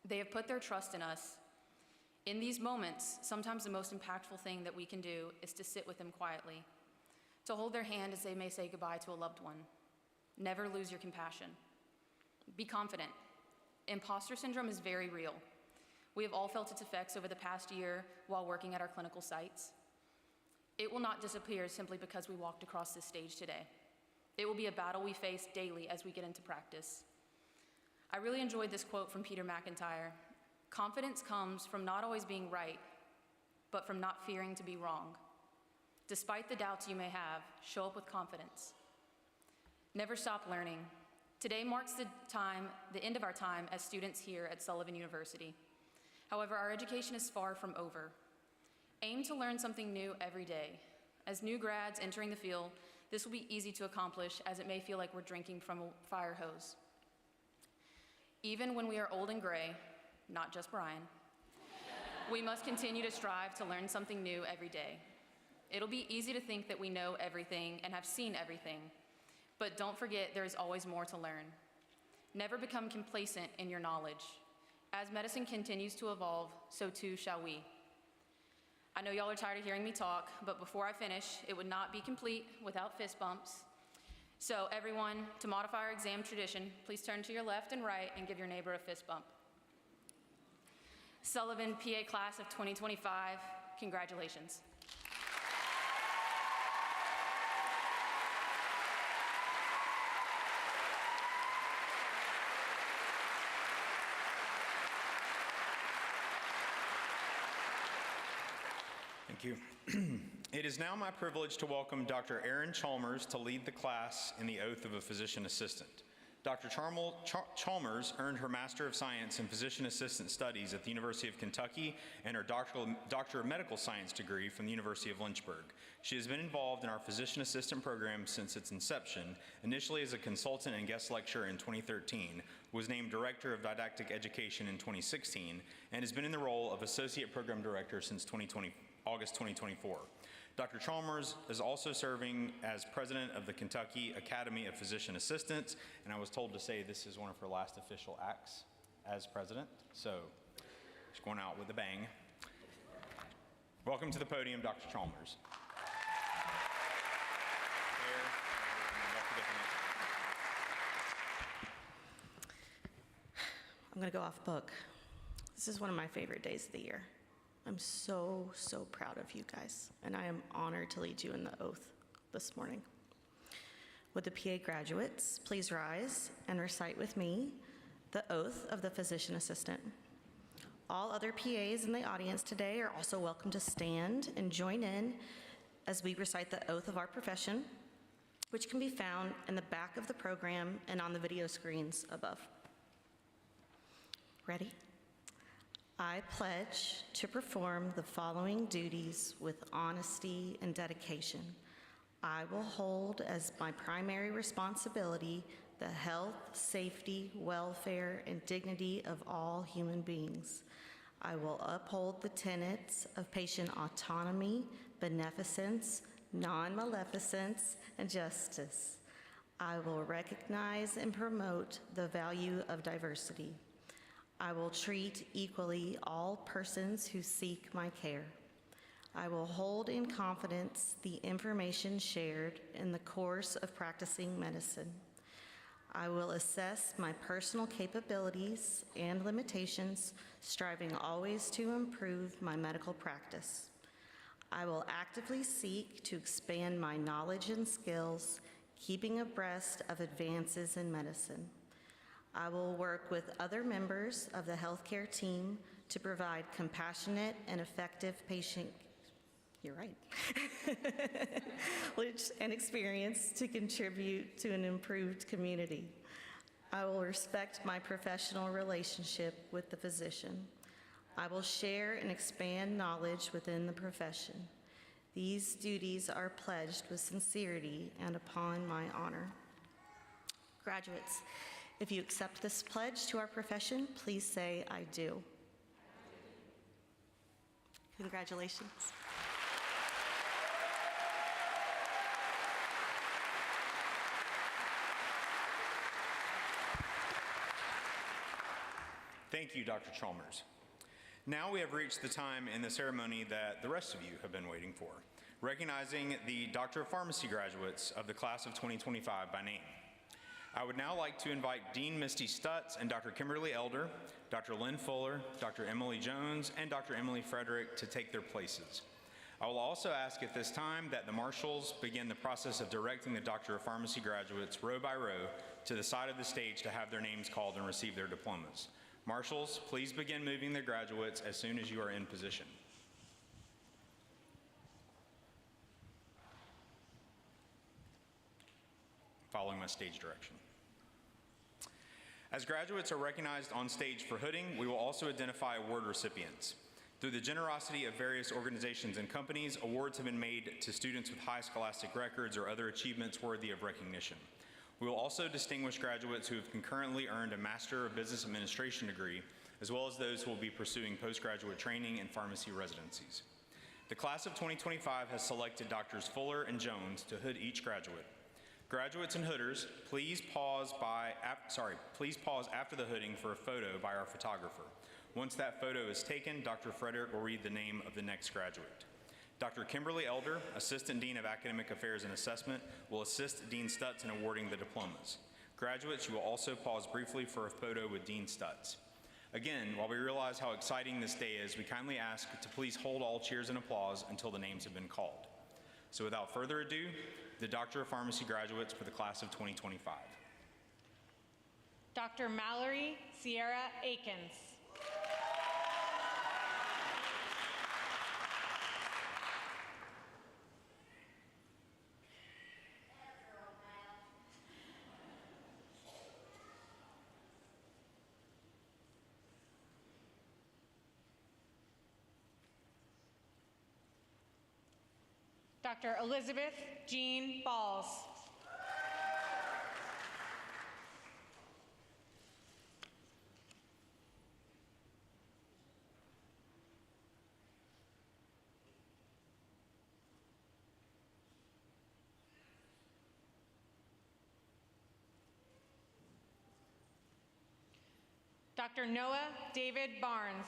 They have put their trust in us. In these moments, sometimes the most impactful thing that we can do is to sit with them quietly, to hold their hand as they may say goodbye to a loved one. Never lose your compassion. Be confident. Imposter syndrome is very real. We have all felt its effects over the past year while working at our clinical sites. It will not disappear simply because we walked across this stage today. It will be a battle we face daily as we get into practice. I really enjoyed this quote from Peter McIntyre. Confidence comes from not always being right, but from not fearing to be wrong. Despite the doubts you may have, show up with confidence. Never stop learning. Today marks the end of our time as students here at Sullivan University. However, our education is far from over. Aim to learn something new every day. As new grads entering the field, this will be easy to accomplish as it may feel like we're drinking from a fire hose. Even when we are old and gray, not just Brian. We must continue to strive to learn something new every day. It'll be easy to think that we know everything and have seen everything, but don't forget there is always more to learn. Never become complacent in your knowledge. As medicine continues to evolve, so too shall we. I know y'all are tired of hearing me talk, but before I finish, it would not be complete without fist bumps. So everyone, to modify our exam tradition, please turn to your left and right and give your neighbor a fist bump. Sullivan PA Class of 2025, congratulations. Thank you. It is now my privilege to welcome Dr. Aaron Chalmers to lead the class in the oath of a physician assistant. Dr. Chalmers earned her Master of Science in Physician Assistant Studies at the University of Kentucky and her Doctor of Medical Science degree from the University of Lynchburg. She has been involved in our physician assistant program since its inception, initially as a consultant and guest lecturer in 2013, was named Director of Didactic Education in 2016, and has been in the role of Associate Program Director since August 2024. Dr. Chalmers is also serving as president of the Kentucky Academy of Physician Assistants, and I was told to say this is one of her last official acts as president, so she's going out with a bang. Welcome to the podium, Dr. Chalmers. I'm going to go off book. This is one of my favorite days of the year. I'm so, so proud of you guys, and I am honored to lead you in the oath this morning. Would the PA graduates please rise and recite with me the oath of the physician assistant? All other PAs in the audience today are also welcome to stand and join in as we recite the oath of our profession, which can be found in the back of the program and on the video screens above. Ready? I pledge to perform the following duties with honesty and dedication. I will hold as my primary responsibility the health, safety, welfare, and dignity of all human beings. I will uphold the tenets of patient autonomy, beneficence, non-maleficence, and justice. I will recognize and promote the value of diversity. I will treat equally all persons who seek my care. I will hold in confidence the information shared in the course of practicing medicine. I will assess my personal capabilities and limitations, striving always to improve my medical practice. I will actively seek to expand my knowledge and skills, keeping abreast of advances in medicine. I will work with other members of the healthcare team to provide compassionate and effective patient, you're right, and experience to contribute to an improved community. I will respect my professional relationship with the physician. I will share and expand knowledge within the profession. These duties are pledged with sincerity and upon my honor. Graduates, if you accept this pledge to our profession, please say, I do. Congratulations. Thank you, Dr. Chalmers. Now we have reached the time in the ceremony that the rest of you have been waiting for, recognizing the Doctor of Pharmacy graduates of the class of 2025 by name. I would now like to invite Dean Misty Stutz and Dr. Kimberly Elder, Dr. Lynn Fuller, Dr. Emily Jones, and Dr. Emily Frederick to take their places. I will also ask at this time that the marshals begin the process of directing the Doctor of Pharmacy graduates row by row to the side of the stage to have their names called and receive their diplomas. Marshals, please begin moving the graduates as soon as you are in position. Following my stage direction. As graduates are recognized on stage for hooding, we will also identify award recipients. Through the generosity of various organizations and companies, awards have been made to students with high scholastic records or other achievements worthy of recognition. We will also distinguish graduates who have concurrently earned a Master of Business Administration degree, as well as those who will be pursuing postgraduate training and pharmacy residencies. The class of 2025 has selected Drs. Fuller and Jones to hood each graduate. Graduates and hooders, please pause after the hooding for a photo by our photographer. Once that photo is taken, Dr. Frederick will read the name of the next graduate. Dr. Kimberly Elder, Assistant Dean of Academic Affairs and Assessment, will assist Dean Stutz in awarding the diplomas. Graduates, you will also pause briefly for a photo with Dean Stutz. Again, while we realize how exciting this day is, we kindly ask to please hold all cheers and applause until the names have been called. So without further ado, the Doctor of Pharmacy graduates for the class of 2025. Dr. Mallory Sierra Akins. Dr. Elizabeth Jean Balls. Dr. Noah David Barnes.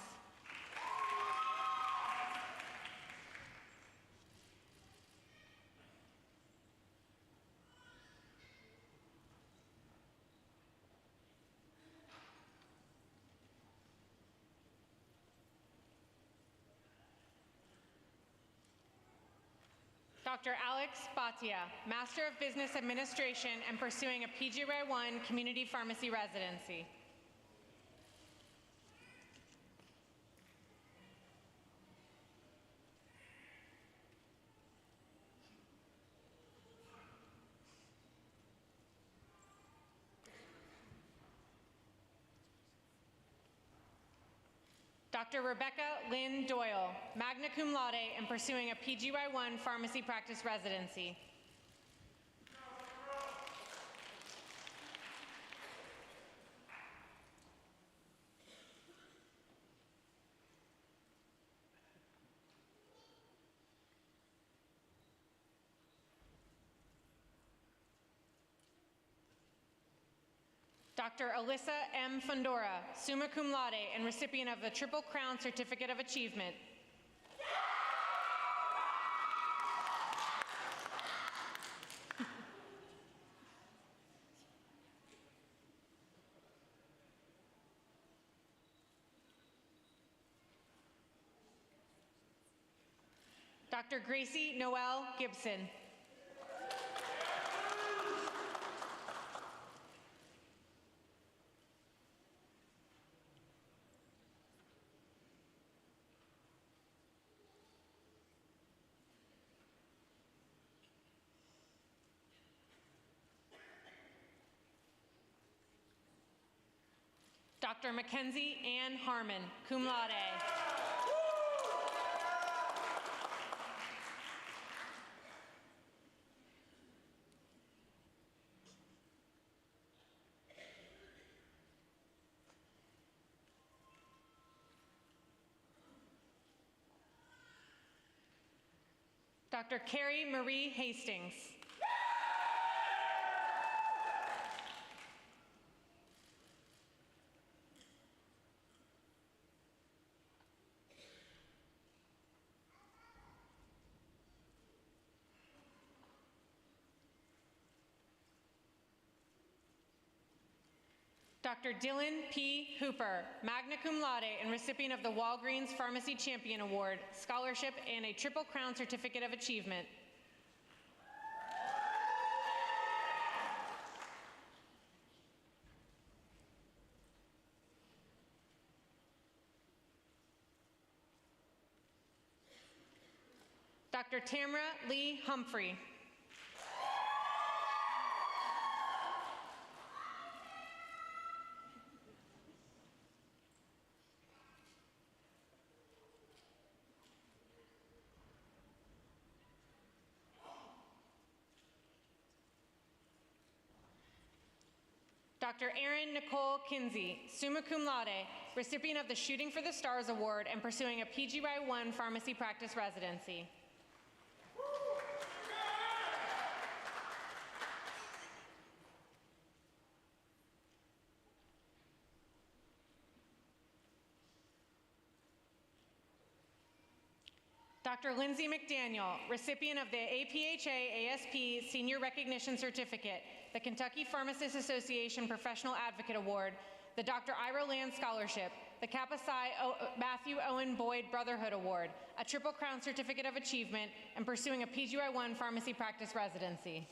Dr. Alex Batia, Master of Business Administration and pursuing a PGY1 Community Pharmacy Residency. Dr. Rebecca Lynn Doyle, magna cum laude and pursuing a PGY1 Pharmacy Practice Residency. Dr. Alyssa M. Fundora, summa cum laude and recipient of the Triple Crown Certificate of Achievement. Dr. Gracie Noel Gibson. Dr. Mackenzie Ann Harmon, cum laude. Dr. Carrie Marie Hastings. Dr. Dylan P. Hooper, magna cum laude and recipient of the Walgreens Pharmacy Champion Award, Scholarship, and a Triple Crown Certificate of Achievement. Dr. Tamara Lee Humphrey. Dr. Erin Nicole Kinsey, summa cum laude, recipient of the Shooting for the Stars Award and pursuing a PGY1 pharmacy practice residency. Dr. Lindsay McDaniel, recipient of the APHA ASP Senior Recognition Certificate, the Kentucky Pharmacists Association Professional Advocate Award, the Dr. Ira Land Scholarship, the Kappa Psi Matthew Owen Boyd Brotherhood Award, a Triple Crown Certificate of Achievement, and pursuing a PGY1 pharmacy practice residency.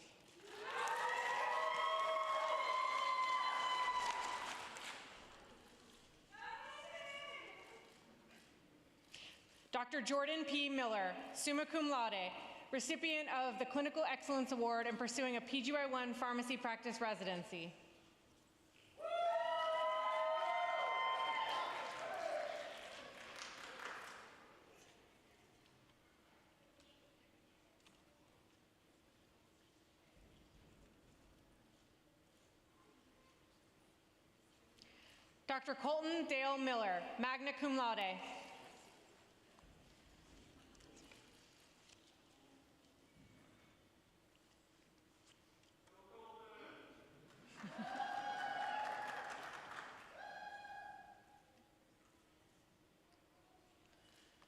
Dr. Jordan P. Miller, summa cum laude, recipient of the Clinical Excellence Award and pursuing a PGY1 pharmacy practice residency. Dr. Colton Dale Miller, magna cum laude.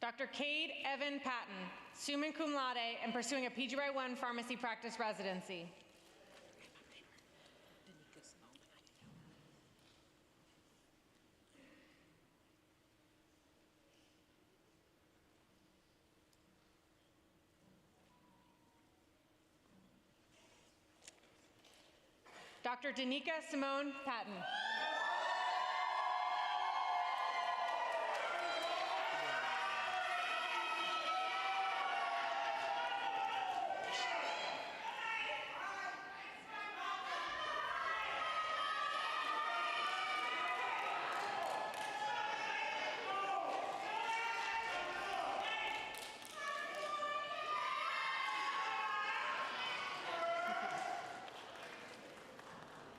Dr. Cade Evan Patton, summa cum laude, and pursuing a PGY1 pharmacy practice residency. Dr. Danica Simone Patton.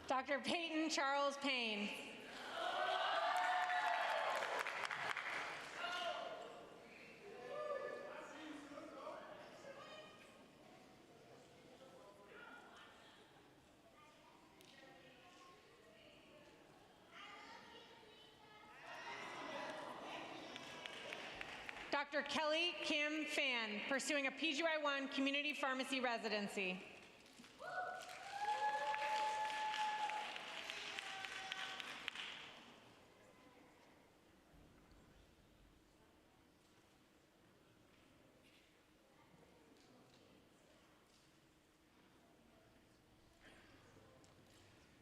Dr. Peyton Charles Payne. Dr. Kelly Kim Fan, pursuing a PGY1 community pharmacy residency.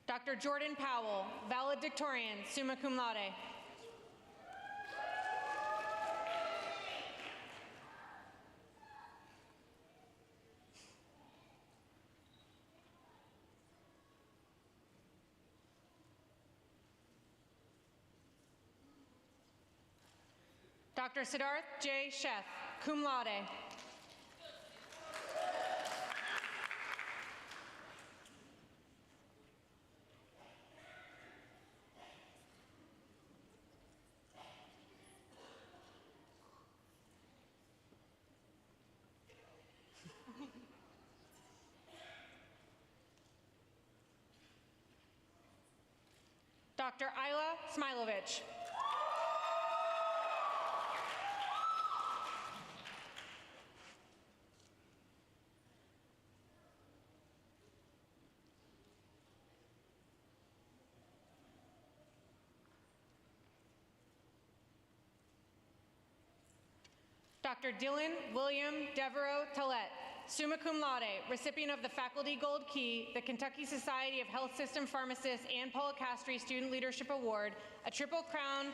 Dr. Jordan Powell, valedictorian, summa cum laude. Dr. Siddharth J. Sheth, cum laude. Dr. Ayla Smilovich. Dr. Dylan William Devereaux Tillett, summa cum laude, recipient of the Faculty Gold Key, the Kentucky Society of Health System Pharmacists and Policastri Student Leadership Award, a Triple Crown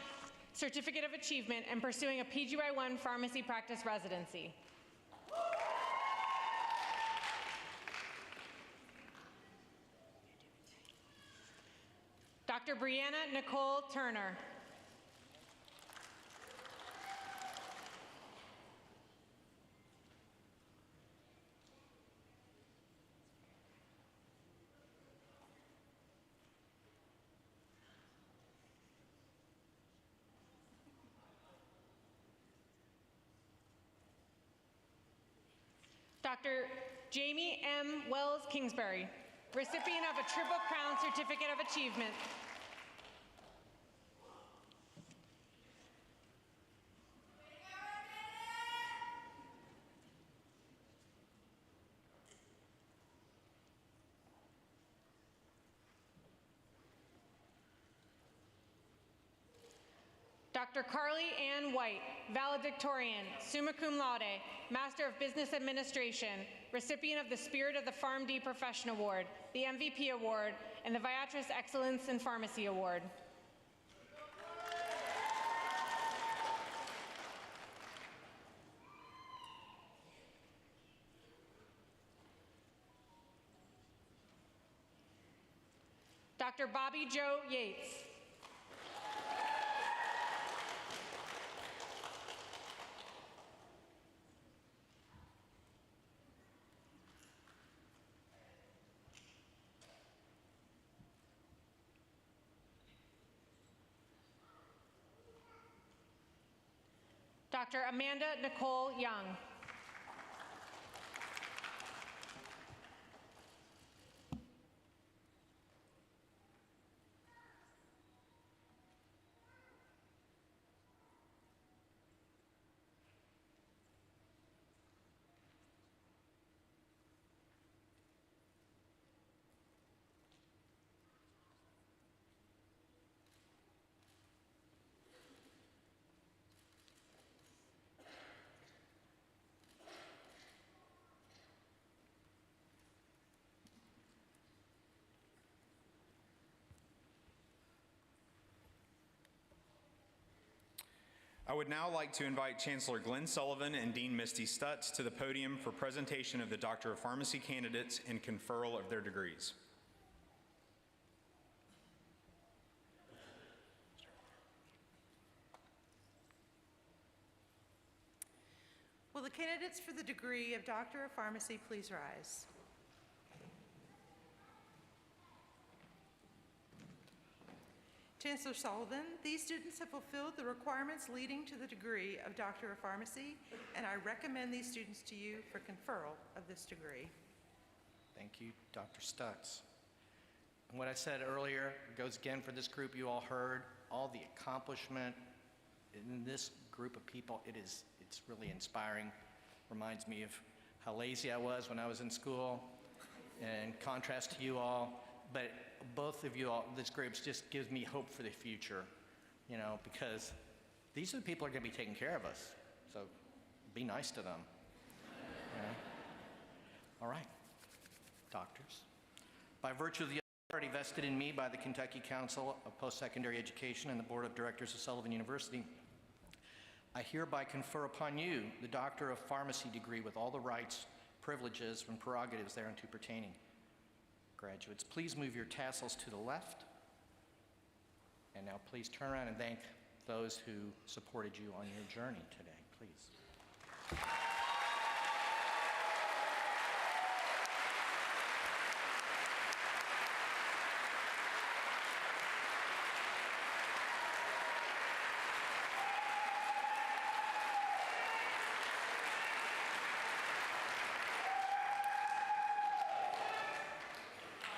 Certificate of Achievement, and pursuing a PGY1 pharmacy practice residency. Dr. Brianna Nicole Turner. Dr. Jamie M. Wells Kingsbury, recipient of a Triple Crown Certificate of Achievement. Dr. Carly Ann White, valedictorian, summa cum laude, Master of Business Administration, recipient of the Spirit of the PharmD Profession Award, the MVP Award, and the Viatris Excellence in Pharmacy Award. Dr. Bobby Jo Yates. Dr. Amanda Nicole Young. I would now like to invite Chancellor Glenn Sullivan and Dean Misty Stutz to the podium for presentation of the Doctor of Pharmacy candidates and conferral of their degrees. Will the candidates for the degree of Doctor of Pharmacy please rise? Chancellor Sullivan, these students have fulfilled the requirements leading to the degree of Doctor of Pharmacy, and I recommend these students to you for conferral of this degree. Thank you, Dr. Stutz. And what I said earlier goes again for this group. You all heard all the accomplishment in this group of people. It's really inspiring. Reminds me of how lazy I was when I was in school, in contrast to you all. But both of you all, this group just gives me hope for the future, you know, because these are the people who are going to be taking care of us. So be nice to them. You know? All right, doctors. By virtue of the authority vested in me by the Kentucky Council of Post-Secondary Education and the Board of Directors of Sullivan University, I hereby confer upon you the Doctor of Pharmacy degree with all the rights, privileges, and prerogatives thereunto pertaining. Graduates, please move your tassels to the left. And now please turn around and thank those who supported you on your journey today, please.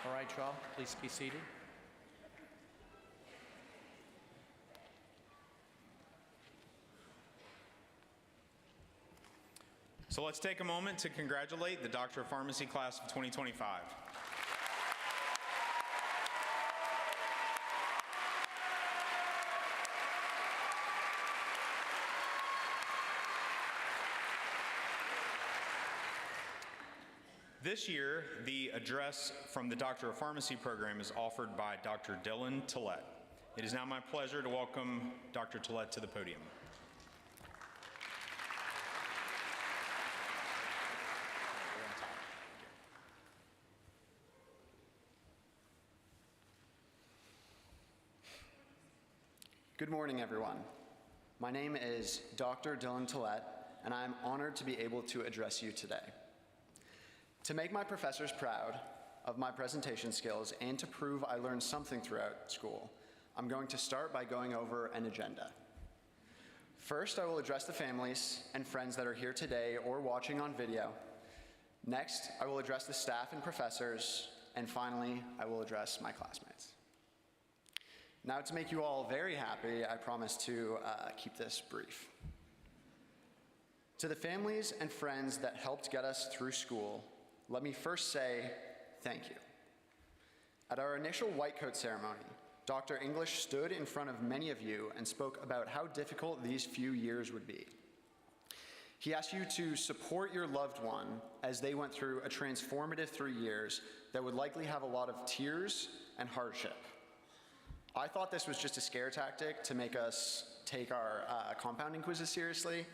All right, y'all, please be seated. So let's take a moment to congratulate the Doctor of Pharmacy class of 2025. This year, the address from the Doctor of Pharmacy program is offered by Dr. Dylan Tillett. It is now my pleasure to welcome Dr. Tillett to the podium. Good morning, everyone. My name is Dr. Dylan Tillett, and I am honored to be able to address you today. To make my professors proud of my presentation skills and to prove I learned something throughout school, I'm going to start by going over an agenda. First, I will address the families and friends that are here today or watching on video. Next, I will address the staff and professors, and finally, I will address my classmates. Now, to make you all very happy, I promise to keep this brief. To the families and friends that helped get us through school, let me first say thank you. At our initial white coat ceremony, Dr. English stood in front of many of you and spoke about how difficult these few years would be. He asked you to support your loved one as they went through a transformative 3 years that would likely have a lot of tears and hardship. I thought this was just a scare tactic to make us take our compounding quizzes seriously,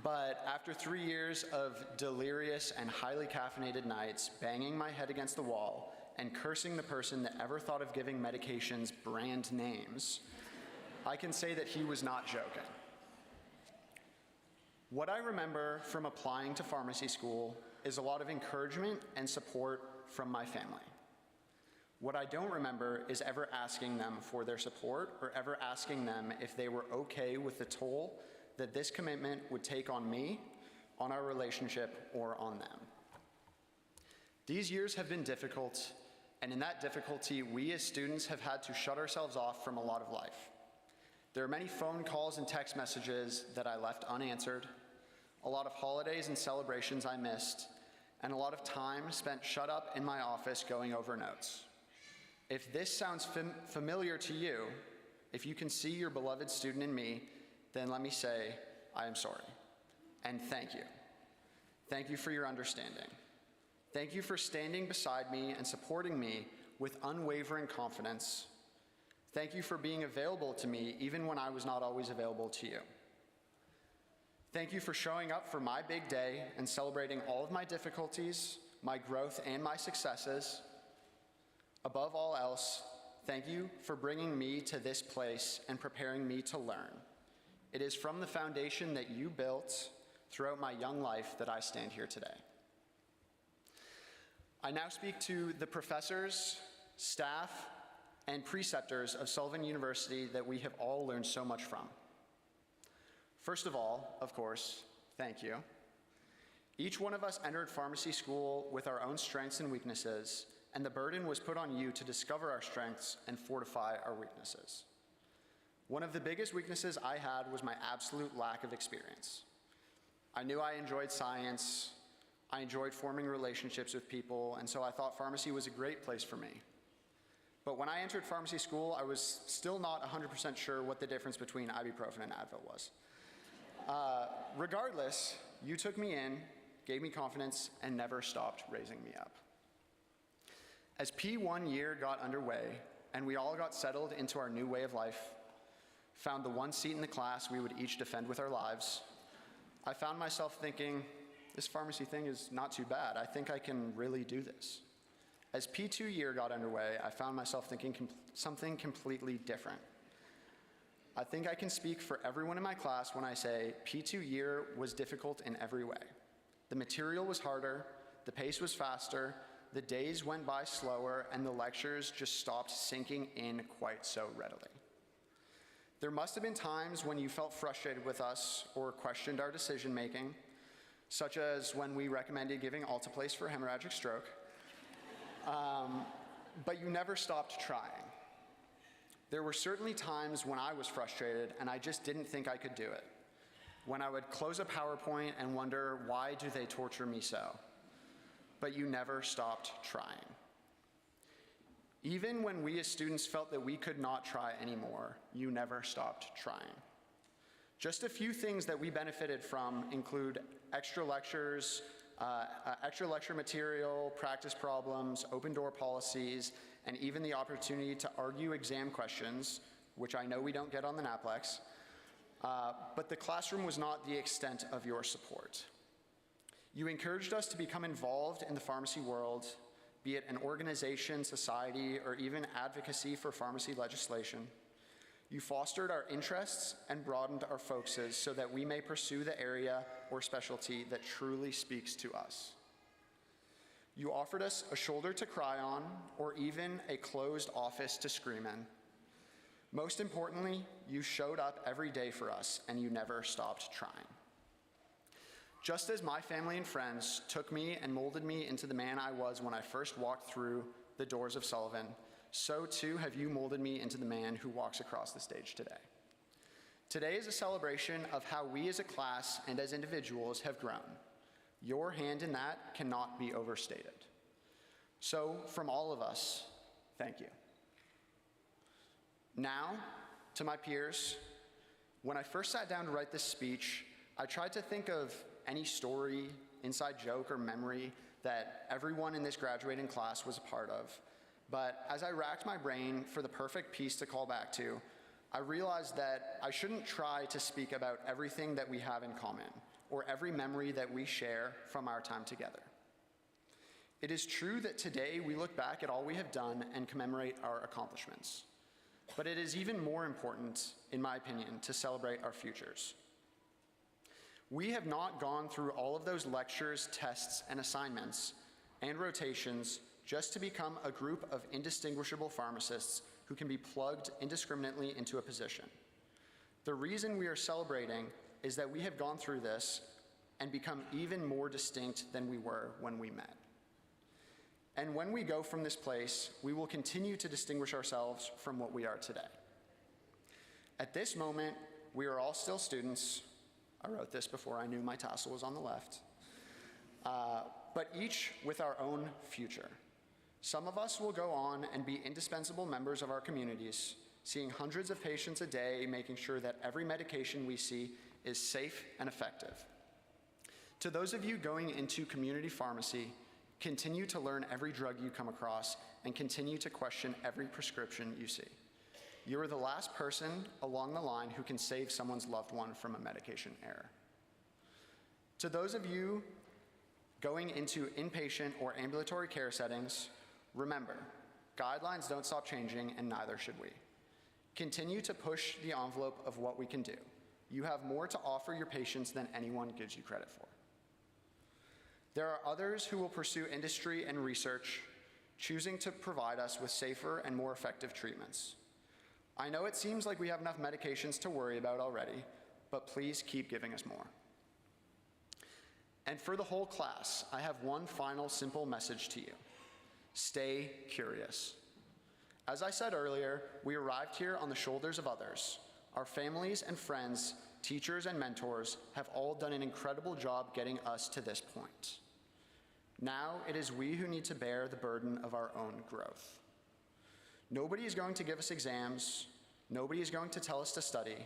but after 3 years of delirious and highly caffeinated nights, banging my head against the wall, and cursing the person that ever thought of giving medications brand names, I can say that he was not joking. What I remember from applying to pharmacy school is a lot of encouragement and support from my family. What I don't remember is ever asking them for their support or ever asking them if they were okay with the toll that this commitment would take on me, on our relationship, or on them. These years have been difficult, and in that difficulty, we as students have had to shut ourselves off from a lot of life. There are many phone calls and text messages that I left unanswered, a lot of holidays and celebrations I missed, and a lot of time spent shut up in my office going over notes. If this sounds familiar to you, if you can see your beloved student in me, then let me say, I am sorry, and thank you. Thank you for your understanding. Thank you for standing beside me and supporting me with unwavering confidence. Thank you for being available to me even when I was not always available to you. Thank you for showing up for my big day and celebrating all of my difficulties, my growth, and my successes. Above all else, thank you for bringing me to this place and preparing me to learn. It is from the foundation that you built throughout my young life that I stand here today. I now speak to the professors, staff, and preceptors of Sullivan University that we have all learned so much from. First of all, of course, thank you. Each one of us entered pharmacy school with our own strengths and weaknesses, and the burden was put on you to discover our strengths and fortify our weaknesses. One of the biggest weaknesses I had was my absolute lack of experience. I knew I enjoyed science, I enjoyed forming relationships with people, and so I thought pharmacy was a great place for me. But when I entered pharmacy school, I was still not 100% sure what the difference between ibuprofen and Advil was. Regardless, you took me in, gave me confidence, and never stopped raising me up. As P1 year got underway, and we all got settled into our new way of life, found the one seat in the class we would each defend with our lives, I found myself thinking, this pharmacy thing is not too bad. I think I can really do this. As P2 year got underway, I found myself thinking something completely different. I think I can speak for everyone in my class when I say P2 year was difficult in every way. The material was harder, the pace was faster, the days went by slower, and the lectures just stopped sinking in quite so readily. There must have been times when you felt frustrated with us or questioned our decision-making, such as when we recommended giving alteplase for hemorrhagic stroke, but you never stopped trying. There were certainly times when I was frustrated and I just didn't think I could do it. When I would close a PowerPoint and wonder, why do they torture me so? But you never stopped trying. Even when we as students felt that we could not try anymore, you never stopped trying. Just a few things that we benefited from include extra lectures, extra lecture material, practice problems, open door policies, and even the opportunity to argue exam questions, which I know we don't get on the NAPLEX, but the classroom was not the extent of your support. You encouraged us to become involved in the pharmacy world, be it an organization, society, or even advocacy for pharmacy legislation. You fostered our interests and broadened our focuses so that we may pursue the area or specialty that truly speaks to us. You offered us a shoulder to cry on, or even a closed office to scream in. Most importantly, you showed up every day for us, and you never stopped trying. Just as my family and friends took me and molded me into the man I was when I first walked through the doors of Sullivan, so too have you molded me into the man who walks across the stage today. Today is a celebration of how we as a class and as individuals have grown. Your hand in that cannot be overstated. So, from all of us, thank you. Now, to my peers, when I first sat down to write this speech, I tried to think of any story, inside joke, or memory that everyone in this graduating class was a part of. But as I racked my brain for the perfect piece to call back to, I realized that I shouldn't try to speak about everything that we have in common, or every memory that we share from our time together. It is true that today we look back at all we have done and commemorate our accomplishments. But it is even more important, in my opinion, to celebrate our futures. We have not gone through all of those lectures, tests, and assignments and rotations just to become a group of indistinguishable pharmacists who can be plugged indiscriminately into a position. The reason we are celebrating is that we have gone through this and become even more distinct than we were when we met. And when we go from this place, we will continue to distinguish ourselves from what we are today. At this moment, we are all still students. I wrote this before I knew my tassel was on the left. But each with our own future. Some of us will go on and be indispensable members of our communities, seeing hundreds of patients a day, making sure that every medication we see is safe and effective. To those of you going into community pharmacy, continue to learn every drug you come across and continue to question every prescription you see. You are the last person along the line who can save someone's loved one from a medication error. To those of you going into inpatient or ambulatory care settings, remember, guidelines don't stop changing and neither should we. Continue to push the envelope of what we can do. You have more to offer your patients than anyone gives you credit for. There are others who will pursue industry and research, choosing to provide us with safer and more effective treatments. I know it seems like we have enough medications to worry about already, but please keep giving us more. And for the whole class, I have one final simple message to you. Stay curious. As I said earlier, we arrived here on the shoulders of others. Our families and friends, teachers and mentors have all done an incredible job getting us to this point. Now it is we who need to bear the burden of our own growth. Nobody is going to give us exams, nobody is going to tell us to study,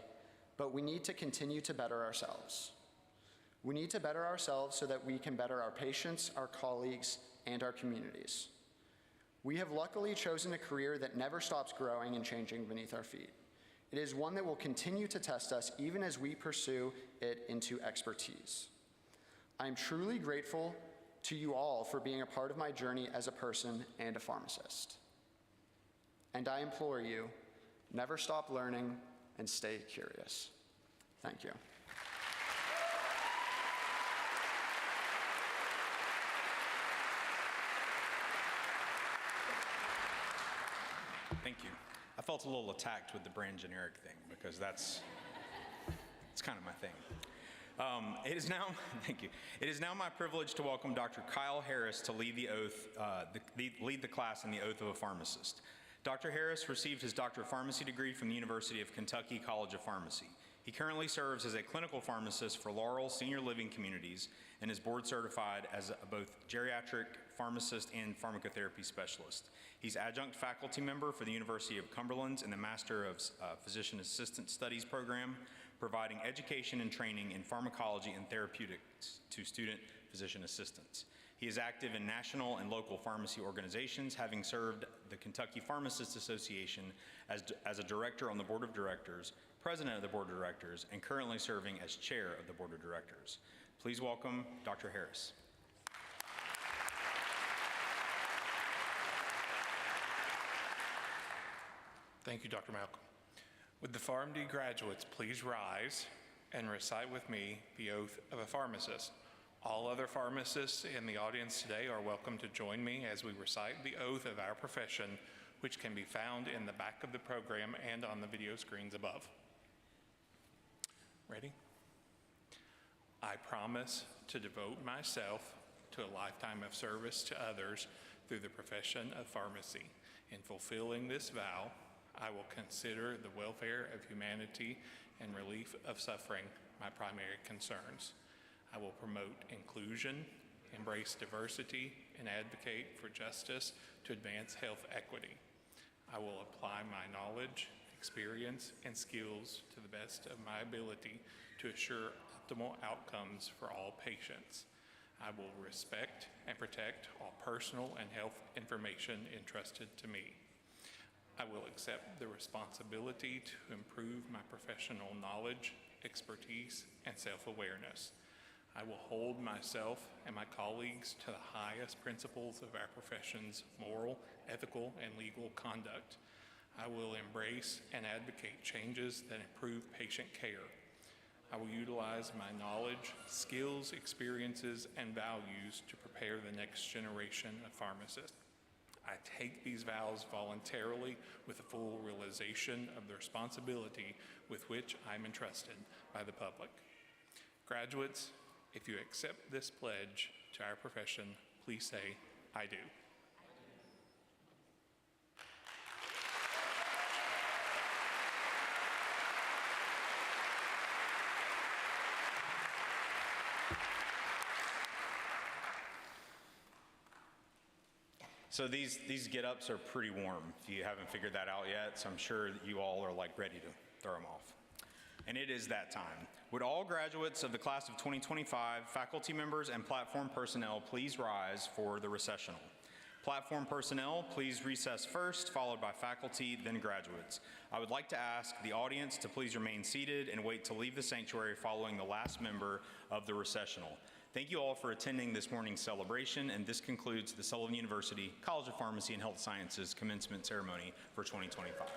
but we need to continue to better ourselves. We need to better ourselves so that we can better our patients, our colleagues, and our communities. We have luckily chosen a career that never stops growing and changing beneath our feet. It is one that will continue to test us even as we pursue it into expertise. I am truly grateful to you all for being a part of my journey as a person and a pharmacist. And I implore you, never stop learning and stay curious. Thank you. Thank you. I felt a little attacked with the brand generic thing because it's kind of my thing. It is now, thank you. It is now my privilege to welcome Dr. Kyle Harris to lead lead the class in the oath of a pharmacist. Dr. Harris received his Doctor of Pharmacy degree from the University of Kentucky College of Pharmacy. He currently serves as a clinical pharmacist for Laurel Senior Living Communities and is board certified as both geriatric pharmacist and pharmacotherapy specialist. He's adjunct faculty member for the University of Cumberland's in the Master of Physician Assistant Studies program, providing education and training in pharmacology and therapeutics to student physician assistants. He is active in national and local pharmacy organizations, having served the Kentucky Pharmacists Association as a director on the board of directors, president of the board of directors, and currently serving as chair of the board of directors. Please welcome Dr. Harris. Thank you, Dr. Malcolm. Would the PharmD graduates please rise and recite with me the oath of a pharmacist? All other pharmacists in the audience today are welcome to join me as we recite the oath of our profession, which can be found in the back of the program and on the video screens above. Ready? I promise to devote myself to a lifetime of service to others through the profession of pharmacy. In fulfilling this vow, I will consider the welfare of humanity and relief of suffering my primary concerns. I will promote inclusion, embrace diversity, and advocate for justice to advance health equity. I will apply my knowledge, experience, and skills to the best of my ability to assure optimal outcomes for all patients. I will respect and protect all personal and health information entrusted to me. I will accept the responsibility to improve my professional knowledge, expertise, and self-awareness. I will hold myself and my colleagues to the highest principles of our profession's moral, ethical, and legal conduct. I will embrace and advocate changes that improve patient care. I will utilize my knowledge, skills, experiences, and values to prepare the next generation of pharmacists. I take these vows voluntarily with a full realization of the responsibility with which I am entrusted by the public. Graduates, if you accept this pledge to our profession, please say, "I do." So these get-ups are pretty warm, if you haven't figured that out yet, so I'm sure that you all are like ready to throw them off. And it is that time. Would all graduates of the class of 2025, faculty members, and platform personnel please rise for the recessional? Platform personnel, please recess first, followed by faculty, then graduates. I would like to ask the audience to please remain seated and wait to leave the sanctuary following the last member of the recessional. Thank you all for attending this morning's celebration, and this concludes the Sullivan University College of Pharmacy and Health Sciences commencement ceremony for 2025.